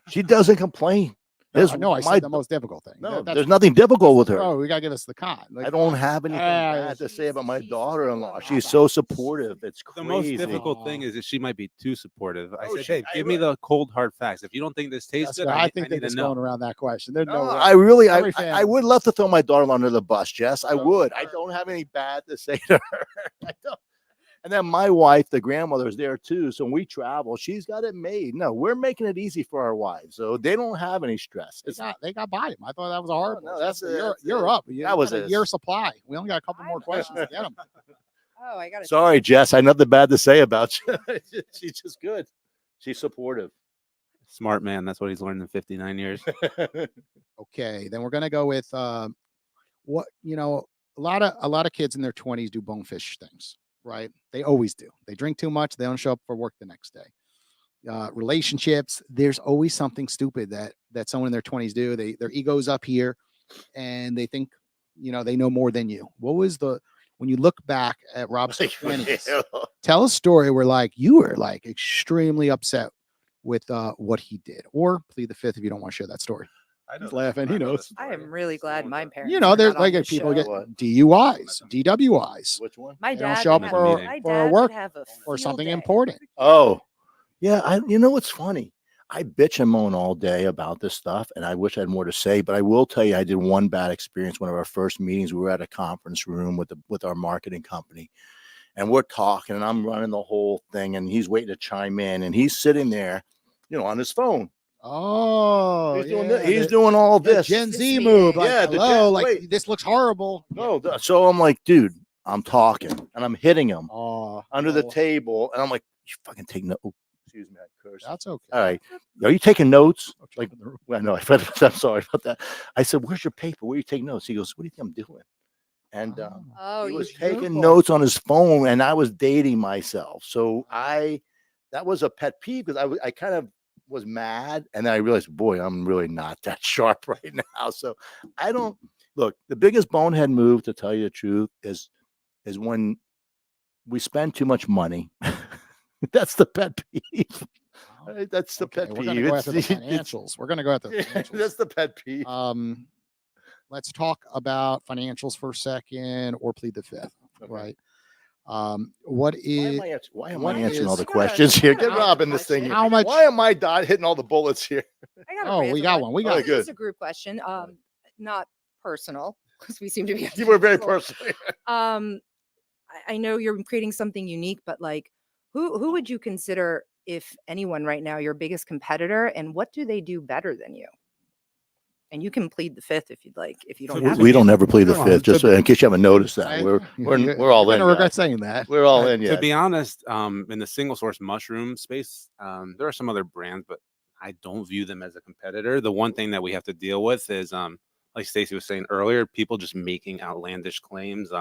[SPEAKER 4] She doesn't complain.
[SPEAKER 2] I said the most difficult thing.
[SPEAKER 4] No, there's nothing difficult with her.
[SPEAKER 2] Oh, we gotta give us the con. Like,
[SPEAKER 4] I don't have anything bad to say about my daughter-in-law. She's so supportive. It's
[SPEAKER 5] The
[SPEAKER 4] crazy.
[SPEAKER 5] most difficult thing is that she might be too supportive. I said,
[SPEAKER 4] she-
[SPEAKER 5] hey, give me the cold hard facts. If you don't think this tastes good,
[SPEAKER 2] I
[SPEAKER 5] I
[SPEAKER 2] think
[SPEAKER 5] need
[SPEAKER 2] they're
[SPEAKER 5] to
[SPEAKER 2] just
[SPEAKER 5] know.
[SPEAKER 2] going around that question. There's no way.
[SPEAKER 4] I really,
[SPEAKER 2] Every
[SPEAKER 4] I
[SPEAKER 2] family.
[SPEAKER 4] would love to throw my daughter under the bus, Jess. I would. I don't have any bad to say to her. I don't. And then my wife, the grandmother, is there too. So when we travel, she's got it made. No, we're making it easy for our wives, so they don't have any stress.
[SPEAKER 2] They got by him. I thought that was a hard.
[SPEAKER 4] No, that's
[SPEAKER 2] you're up.
[SPEAKER 4] That was
[SPEAKER 2] a year supply. We only got a couple more questions to get them.
[SPEAKER 3] Oh, I got it.
[SPEAKER 4] Sorry, Jess. I have nothing bad to say about you. She's just good. She's supportive.
[SPEAKER 5] Smart man. That's what he's learned in 59 years.
[SPEAKER 2] Okay, then we're gonna go with what a lot of kids in their 20s do bonefish things, right? They always do. They drink too much. They don't show up for work the next day. Relationships, there's always something stupid that someone in their 20s do. Their ego's up here, and they think they know more than you. What was when you look back at Rob's 20s? Tell a story where you were extremely upset with what he did, or plead the fifth if you don't want to share that story. He's laughing. He knows.
[SPEAKER 3] I am really glad my parents.
[SPEAKER 2] There's
[SPEAKER 3] are not on
[SPEAKER 2] people
[SPEAKER 3] the
[SPEAKER 2] get
[SPEAKER 3] show.
[SPEAKER 2] DUIs, DWIs.
[SPEAKER 4] Which one?
[SPEAKER 3] My
[SPEAKER 2] They don't
[SPEAKER 3] dad
[SPEAKER 2] show up
[SPEAKER 3] would
[SPEAKER 2] for-
[SPEAKER 3] have- my
[SPEAKER 2] for
[SPEAKER 3] dad would
[SPEAKER 2] work
[SPEAKER 3] have a
[SPEAKER 2] or
[SPEAKER 3] field
[SPEAKER 2] something
[SPEAKER 3] day.
[SPEAKER 2] important.
[SPEAKER 4] Oh, yeah. You know what's funny? I bitch and moan all day about this stuff, and I wish I had more to say. But I will tell you, I did one bad experience. One of our first meetings, we were at a conference room with our marketing company, and we're talking, and I'm running the whole thing, and he's waiting to chime in, and he's sitting there, on his phone.
[SPEAKER 2] Oh,
[SPEAKER 4] he's doing all this
[SPEAKER 2] Gen Z move. Hello, this looks horrible.
[SPEAKER 4] No, so I'm like, dude, I'm talking, and I'm hitting him under the
[SPEAKER 2] no.
[SPEAKER 4] table, and I'm like, you fucking take notes. Excuse me, I cursed.
[SPEAKER 2] That's okay.
[SPEAKER 4] All right, are you taking notes? Well, no, I'm sorry about that. I said, where's your paper? Where are you taking notes? He goes, what do you think I'm doing? And he was taking notes on his phone, and I was dating myself. So that was a pet peeve because I kind of was mad, and then I realized, boy, I'm really not that sharp right now. So I don't look. The biggest bonehead move, to tell you the truth, is when we spend too much money. That's the pet peeve. Right? That's the pet
[SPEAKER 2] We're
[SPEAKER 4] peeve.
[SPEAKER 2] going to go after the
[SPEAKER 4] It's-
[SPEAKER 2] financials. We're going to go after the financials.
[SPEAKER 4] That's the pet peeve.
[SPEAKER 2] Let's talk about financials for a second, or plead the fifth.
[SPEAKER 4] Okay.
[SPEAKER 2] Right. What is?
[SPEAKER 4] Why am
[SPEAKER 2] what
[SPEAKER 4] I answering all
[SPEAKER 2] is-
[SPEAKER 4] the questions here? Get
[SPEAKER 3] I got a
[SPEAKER 4] Rob in this thing.
[SPEAKER 3] question.
[SPEAKER 4] Here.
[SPEAKER 2] How much?
[SPEAKER 4] Why am I hitting all the bullets here?
[SPEAKER 3] I got a
[SPEAKER 2] Oh, we
[SPEAKER 3] random
[SPEAKER 2] got one. We got
[SPEAKER 4] Oh, good.
[SPEAKER 3] It's a group question. Not personal, because we seem to be.
[SPEAKER 4] You were very personal.
[SPEAKER 3] I know you're creating something unique, but like, who would you consider, if anyone right now, your biggest competitor, and what do they do better than you? And you can plead the fifth if you'd like. If you don't, have
[SPEAKER 4] We
[SPEAKER 3] to.
[SPEAKER 4] don't ever plead the
[SPEAKER 5] Come on,
[SPEAKER 4] fifth, just in case you haven't noticed that.
[SPEAKER 2] I-
[SPEAKER 4] We're all
[SPEAKER 2] You're
[SPEAKER 4] in.
[SPEAKER 2] gonna regret
[SPEAKER 4] guys.
[SPEAKER 2] saying that.
[SPEAKER 4] We're all in.
[SPEAKER 5] To
[SPEAKER 4] Yeah.
[SPEAKER 5] be honest, in the single source mushroom space, there are some other brands, but I don't view them as a competitor. The one thing that we have to deal with is, like Stacy was saying earlier, people just making outlandish claims.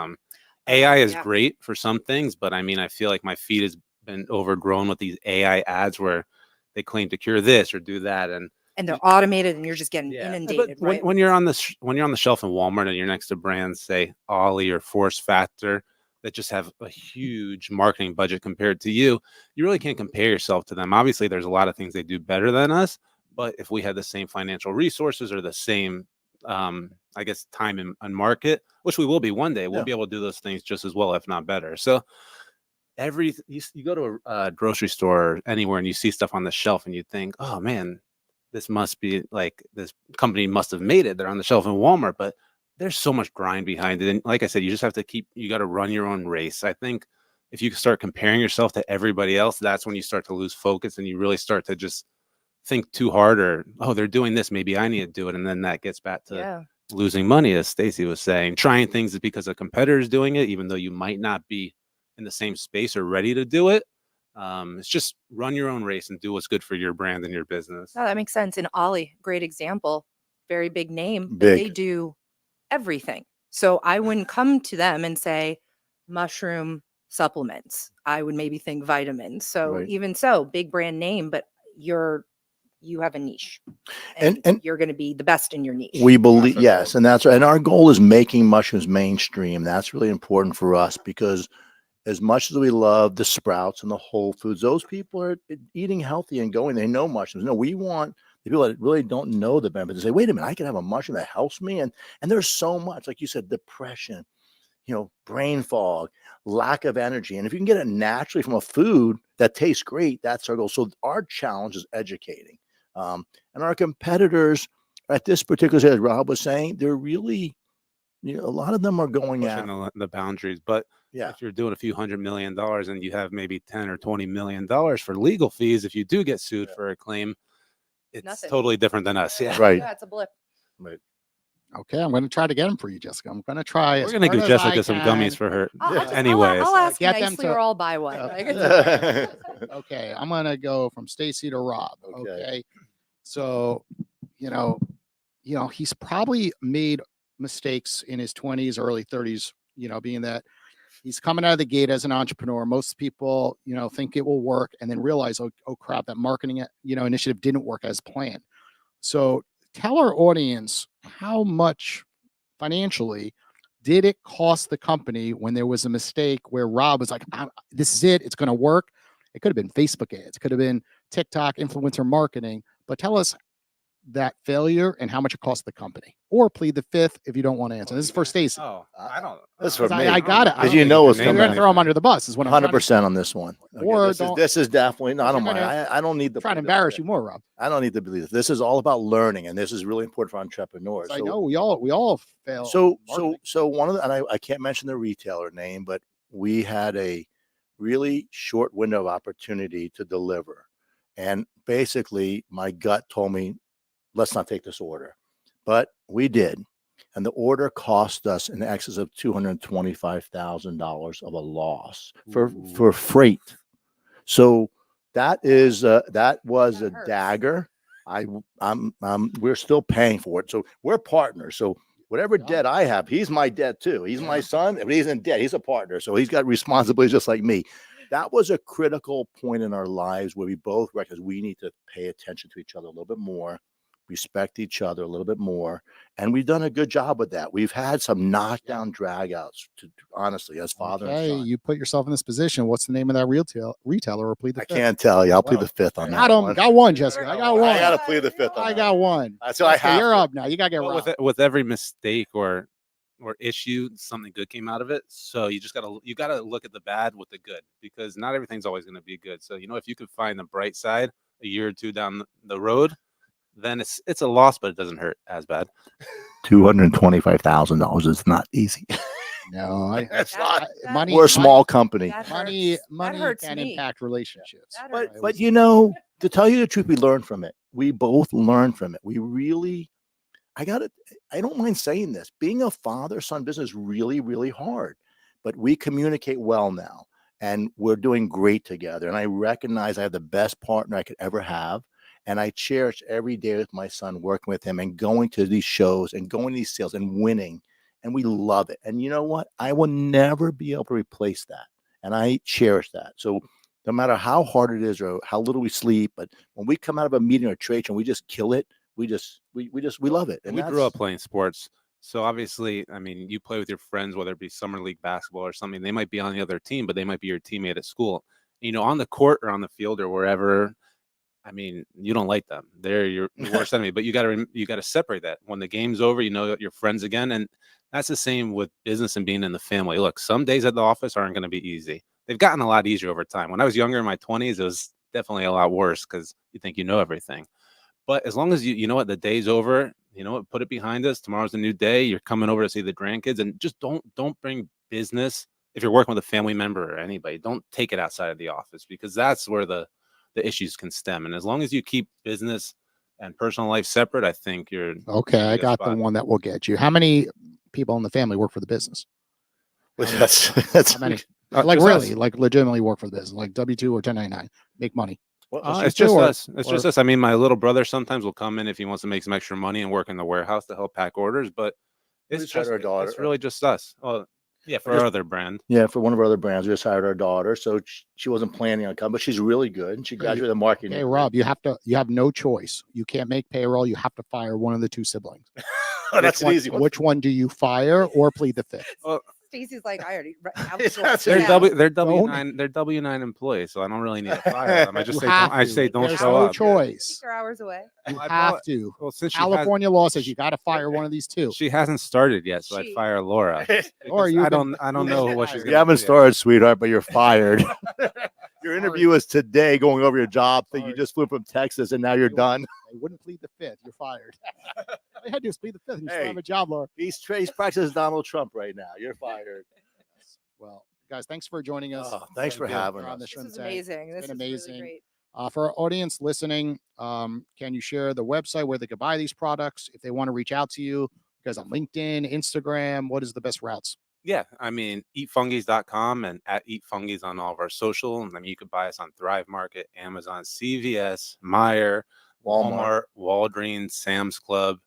[SPEAKER 5] AI is
[SPEAKER 3] Yeah.
[SPEAKER 5] great for some things, but I mean, I feel like my feed has been overgrown with these AI ads where they claim to cure this or do that, and
[SPEAKER 3] they're automated, and you're just getting
[SPEAKER 5] but
[SPEAKER 3] inundated, right?
[SPEAKER 5] when you're on the when you're on the shelf in Walmart and you're next to brands, say Ollie or Force Factor, that just have a huge marketing budget compared to you, you really can't compare yourself to them. Obviously, there's a lot of things they do better than us, but if we had the same financial resources or the same, I guess, time in market, which we will be one day, we'll
[SPEAKER 4] Yeah.
[SPEAKER 5] be able to do those things just as well, if not better. So you go to a grocery store anywhere and you see stuff on the shelf and you think, oh man, this must be like, this company must have made it. They're on the shelf in Walmart, but there's so much grind behind it. And like I said, you just have to you got to run your own race. I think if you start comparing yourself to everybody else, that's when you start to lose focus and you really start to just think too hard, or, oh, they're doing this, maybe I need to do it. And then that gets back to
[SPEAKER 3] Yeah.
[SPEAKER 5] losing money, as Stacy was saying, trying things is because a competitor is doing it, even though you might not be in the same space or ready to do it. It's just run your own race and do what's good for your brand and your business.
[SPEAKER 3] No, that makes sense. And Ollie, great example, very big name, but
[SPEAKER 4] Big.
[SPEAKER 3] they do everything. So I wouldn't come to them and say mushroom supplements. I would maybe think vitamins. So
[SPEAKER 4] Right.
[SPEAKER 3] even so, big brand name, but you have a niche,
[SPEAKER 4] And-
[SPEAKER 3] you're going to be the best in your niche.
[SPEAKER 4] We believe,
[SPEAKER 2] our
[SPEAKER 4] yes,
[SPEAKER 2] goal.
[SPEAKER 4] and that's right. And our goal is making mushrooms mainstream. That's really important for us, because as much as we love the Sprouts and the Whole Foods, those people are eating healthy and going. They know mushrooms. No, we want the people that really don't know the benefits to say, wait a minute, I can have a mushroom that helps me. And there's so much, like you said, depression, brain fog, lack of energy. And if you can get it naturally from a food that tastes great, that's our goal. So our challenge is educating. And our competitors at this particular stage, as Rob was saying, they're really, a lot of them are going
[SPEAKER 5] Pushing
[SPEAKER 4] at,
[SPEAKER 5] the boundaries. But
[SPEAKER 4] yeah,
[SPEAKER 5] if you're doing a few $100 million and you have maybe $10 or $20 million for legal fees, if you do get sued
[SPEAKER 4] Yeah.
[SPEAKER 5] for a claim, it's
[SPEAKER 3] Nothing.
[SPEAKER 5] totally different than us. Yeah.
[SPEAKER 4] right.
[SPEAKER 3] Yeah, it's a blip.
[SPEAKER 4] Right.
[SPEAKER 2] Okay, I'm going to try to get them for you, Jessica. I'm going to try.
[SPEAKER 5] We're
[SPEAKER 2] as
[SPEAKER 5] going to
[SPEAKER 2] hard
[SPEAKER 5] give
[SPEAKER 2] as
[SPEAKER 5] Jessica
[SPEAKER 2] I
[SPEAKER 5] some
[SPEAKER 2] can.
[SPEAKER 5] gummies for her.
[SPEAKER 3] I'll
[SPEAKER 5] Anyways.
[SPEAKER 3] I'll ask
[SPEAKER 2] Get them
[SPEAKER 3] nicely,
[SPEAKER 2] to-
[SPEAKER 3] or I'll buy one.
[SPEAKER 2] Okay, I'm going to go from Stacy to Rob.
[SPEAKER 4] Okay.
[SPEAKER 2] Okay. So, he's probably made mistakes in his 20s, early 30s, being that he's coming out of the gate as an entrepreneur. Most people, think it will work and then realize, oh crap, that marketing, initiative didn't work as planned. So tell our audience, how much financially did it cost the company when there was a mistake where Rob was like, this is it, it's going to work. It could have been Facebook ads, it could have been TikTok influencer marketing, but tell us that failure and how much it cost the company, or plead the fifth if you don't want to answer. This is for Stacy.
[SPEAKER 5] Oh, I don't.
[SPEAKER 4] That's
[SPEAKER 5] I
[SPEAKER 4] for
[SPEAKER 5] don't
[SPEAKER 4] me.
[SPEAKER 2] I got it.
[SPEAKER 4] Because you know it's
[SPEAKER 2] You're going
[SPEAKER 4] coming.
[SPEAKER 2] to throw him under the bus, is what I'm trying to
[SPEAKER 4] 100% on this one. Okay,
[SPEAKER 2] Or
[SPEAKER 4] this is definitely, no, I don't
[SPEAKER 2] You're
[SPEAKER 4] mind.
[SPEAKER 2] gonna
[SPEAKER 4] I don't need to
[SPEAKER 2] try to embarrass you more, Rob.
[SPEAKER 4] I don't need to believe this. This is all about learning, and this is really important for entrepreneurs.
[SPEAKER 2] I know we all fail.
[SPEAKER 4] So
[SPEAKER 2] marketing.
[SPEAKER 4] one of the, and I can't mention the retailer name, but we had a really short window of opportunity to deliver. And basically my gut told me, let's not take this order, but we did. And the order cost us in excess of $225,000 of a loss for freight. So that was
[SPEAKER 3] That
[SPEAKER 4] a
[SPEAKER 3] hurts.
[SPEAKER 4] dagger. We're still paying for it. So we're partners. So whatever
[SPEAKER 2] Yeah.
[SPEAKER 4] debt I have, he's my debt too. He's my son. If he's in debt, he's a partner. So he's got responsibilities just like me. That was a critical point in our lives where we both recognize we need to pay attention to each other a little bit more. respect each other a little bit more. And we've done a good job with that. We've had some knockdown dragouts, honestly, as father and son.
[SPEAKER 2] You put yourself in this position. What's the name of that retailer or plead the fifth?
[SPEAKER 4] I can't tell you. I'll plead the fifth on that.
[SPEAKER 2] Got one, Jessica. I got one.
[SPEAKER 4] I got to plead the fifth on
[SPEAKER 2] I
[SPEAKER 4] that.
[SPEAKER 2] got one.
[SPEAKER 4] So I have.
[SPEAKER 2] You're up now. You got to get Rob.
[SPEAKER 5] With every mistake or issue, something good came out of it. So you gotta look at the bad with the good, because not everything's always going to be good. So if you could find the bright side a year or two down the road, then it's a loss, but it doesn't hurt as bad.
[SPEAKER 4] $225,000 is not easy.
[SPEAKER 2] No,
[SPEAKER 4] it's not.
[SPEAKER 2] Money.
[SPEAKER 4] We're a small company.
[SPEAKER 2] Money can impact relationships.
[SPEAKER 4] But to tell you the truth, we learn from it. We both learn from it. We really, I don't mind saying this. Being a father-son business is really, really hard, but we communicate well now, and we're doing great together. And I recognize I have the best partner I could ever have. And I cherish every day with my son, working with him and going to these shows and going to these sales and winning. And we love it. And you know what? I will never be able to replace that. And I cherish that. So no matter how hard it is or how little we sleep, but when we come out of a meeting or a trade show and we just kill it, we love it.
[SPEAKER 5] And we grew up playing sports. So obviously, I mean, you play with your friends, whether it be summer league basketball or something, they might be on the other team, but they might be your teammate at school. On the court or on the field or wherever, I mean, you don't like them. They're your worst enemy, but you got to separate that. When the game's over, you're friends again. And that's the same with business and being in the family. Look, some days at the office aren't going to be easy. They've gotten a lot easier over time. When I was younger in my 20s, it was definitely a lot worse because you think you know everything. But as long as you know what, the day's over, put it behind us. Tomorrow's a new day. You're coming over to see the grandkids, and just don't bring business. If you're working with a family member or anybody, don't take it outside of the office, because that's where the issues can stem. And as long as you keep business and personal life separate, I think you're
[SPEAKER 2] okay. I got the one that will get you. How many people in the family work for the business?
[SPEAKER 4] That's
[SPEAKER 2] how many. Legitimately work for the business, like W-2 or 1099, make money.
[SPEAKER 5] It's just us. It's just us. I mean, my little brother sometimes will come in if he wants to make some extra money and work in the warehouse to help pack orders, but it's really just us. Well, yeah, for our other brand.
[SPEAKER 4] Yeah, for one of our other brands, we just hired our daughter, so she wasn't planning on coming, but she's really good, and she graduated in marketing.
[SPEAKER 2] Hey, Rob, you have no choice. You can't make payroll. You have to fire one of the two siblings.
[SPEAKER 4] That's an easy one.
[SPEAKER 2] Which one do you fire or plead the fifth?
[SPEAKER 3] Stacy's like, I already.
[SPEAKER 5] They're W-9 employees, so I don't really need to fire them. I just say don't show up.
[SPEAKER 2] No choice.
[SPEAKER 3] 4 hours away.
[SPEAKER 2] You have to.
[SPEAKER 5] Well, since
[SPEAKER 2] California law says you got to fire one of these two.
[SPEAKER 5] She hasn't started yet, so I'd fire Laura.
[SPEAKER 2] Or
[SPEAKER 5] I don't know what she's.
[SPEAKER 4] You haven't started, sweetheart, but you're fired. Your interview is today, going over your job thing. You just flew from Texas, and now you're done.
[SPEAKER 2] I wouldn't plead the fifth. You're fired. I had to plead the fifth. You still have a job, Laura.
[SPEAKER 4] He's practices Donald Trump right now. You're fired.
[SPEAKER 2] Well, guys, thanks for joining us.
[SPEAKER 4] Thanks for having us.
[SPEAKER 3] This is amazing. This is amazing. Really great.
[SPEAKER 2] For our audience listening, can you share the website where they could buy these products if they want to reach out to you? You guys on LinkedIn, Instagram, what is the best routes?
[SPEAKER 5] Yeah, I mean, eatfungies.com and at eatfungies on all of our social. I mean, you could buy us on Thrive Market, Amazon, CVS, Meijer, Walmart, Walgreens, Sam's Club,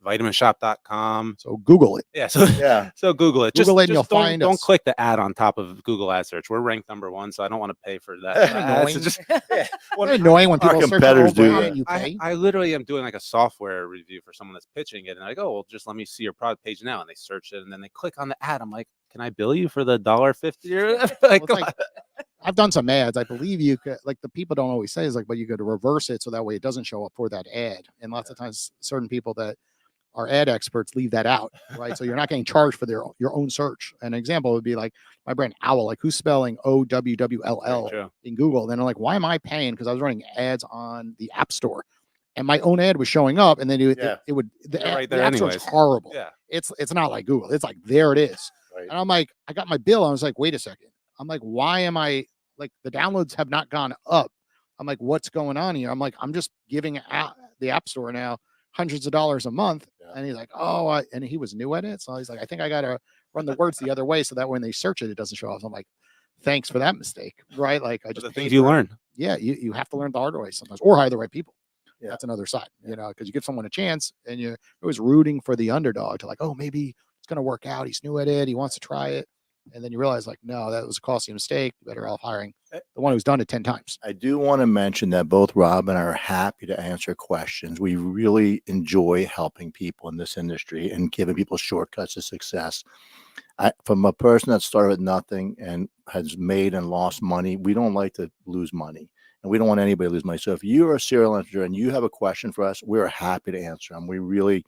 [SPEAKER 5] vitaminshop.com.
[SPEAKER 2] So Google it.
[SPEAKER 5] Yeah. So Google it.
[SPEAKER 2] Google it and you'll find us.
[SPEAKER 5] Don't click the ad on top of Google ad search. We're ranked #1, so I don't want to pay for that.
[SPEAKER 2] It's just annoying when people search
[SPEAKER 4] competitors do
[SPEAKER 2] that. You pay.
[SPEAKER 5] I literally am doing like a software review for someone that's pitching it, and I go, well, just let me see your product page now, and they search it, and then they click on the ad. I'm like, can I bill you for the $1.50?
[SPEAKER 2] I've done some ads. I believe you could, like, the people don't always say is like, but you could reverse it so that way it doesn't show up for that ad. And lots of times, certain people that are ad experts leave that out, right? So you're not getting charged for your own search. An example would be like my brand Owl, like who's spelling OWWLL in Google? Then I'm like, why am I paying? Because I was running ads on the App Store, and my own ad was showing up, and then the App Store is horrible.
[SPEAKER 5] Yeah,
[SPEAKER 2] it's not like Google. It's like there it is, and I'm like, I got my bill. I was like, wait a second. I'm like, why am I like the downloads have not gone up? I'm like, what's going on here? I'm like, I'm just giving out the App Store now hundreds of dollars a month. And he's like, and he was new at it. So he's like, I think I got to run the words the other way so that when they search it, it doesn't show up. So I'm like, thanks for that mistake. Right. Like I just
[SPEAKER 5] the things you learn.
[SPEAKER 2] Yeah. You have to learn the hard way sometimes, or hire the right people. Yeah. That's another side, because you give someone a chance and you're always rooting for the underdog to like, oh, maybe it's going to work out. He's new at it. He wants to try it. And then you realize like, no, that was a costly mistake. Better off hiring the one who's done it 10 times.
[SPEAKER 4] I do want to mention that both Rob and I are happy to answer questions. We really enjoy helping people in this industry and giving people shortcuts to success. From a person that started with nothing and has made and lost money, we don't like to lose money, and we don't want anybody to lose money. So if you're a serial entrepreneur and you have a question for us, we're happy to answer them. We really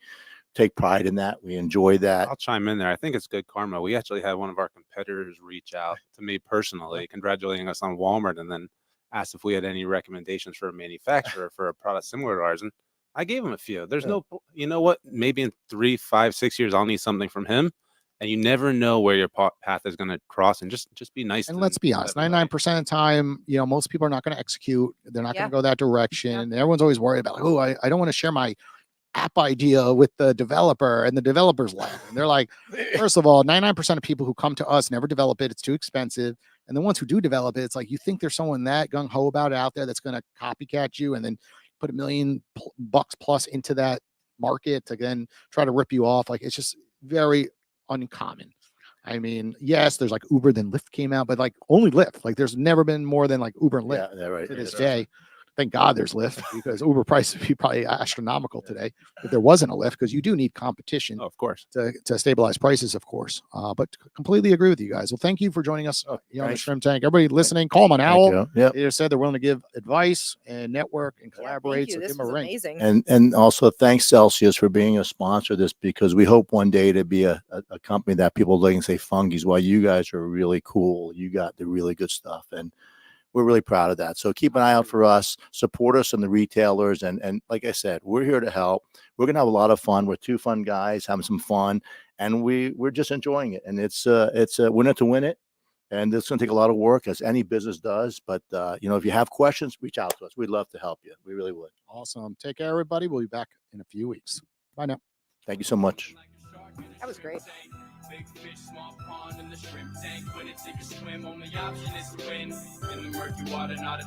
[SPEAKER 4] take pride in that. We enjoy that.
[SPEAKER 5] I'll chime in there. I think it's good karma. We actually had one of our competitors reach out to me personally, congratulating us on Walmart, and then asked if we had any recommendations for a manufacturer for a product similar to ours. And I gave him a few. There's no, you know what? Maybe in 3, 5, 6 years, I'll need something from him. And you never know where your path is going to cross, and just be nice.
[SPEAKER 2] And let's be honest, 99% of the time, most people are not going to execute. They're not going to go that direction. And everyone's always worried about, like, oh, I don't want to share my app idea with the developer, and the developers laugh. And they're like, first of all, 99% of people who come to us never develop it. It's too expensive. And the ones who do develop it, it's like, you think there's someone that gung-ho about it out there that's going to copycat you and then put $1 million bucks plus into that market to then try to rip you off. Like, it's just very uncommon. I mean, yes, there's like Uber, then Lyft came out, but like only Lyft. Like, there's never been more than like Uber and Lyft to this day. Thank God there's Lyft, because Uber price would be probably astronomical today if there wasn't a Lyft, because you do need competition,
[SPEAKER 5] of course,
[SPEAKER 2] to stabilize prices, of course. But completely agree with you guys. Well, thank you for joining us on the Shrimp Tank. Everybody listening, call them on Owl. They just said they're willing to give advice and network and collaborate.
[SPEAKER 3] Thank you.
[SPEAKER 2] So
[SPEAKER 3] This
[SPEAKER 2] give them a
[SPEAKER 3] was
[SPEAKER 2] ring.
[SPEAKER 3] amazing.
[SPEAKER 4] And also thanks Celsius for being a sponsor of this, because we hope one day to be a company that people look and say, Fungies, well, you guys are really cool. You got the really good stuff. And we're really proud of that. So keep an eye out for us, support us and the retailers. And like I said, we're here to help. We're going to have a lot of fun. We're 2 fun guys having some fun, and we're just enjoying it. And it's a winner to win it. And it's going to take a lot of work, as any business does. But, if you have questions, reach out to us. We'd love to help you. We really would.
[SPEAKER 2] Awesome. Take care, everybody. We'll be back in a few weeks. Bye now.
[SPEAKER 4] Thank you so much.
[SPEAKER 3] That was great.
[SPEAKER 1] Big fish, small pond in the shrimp tank. When it take a swim, only option is to win. In the murky water, not a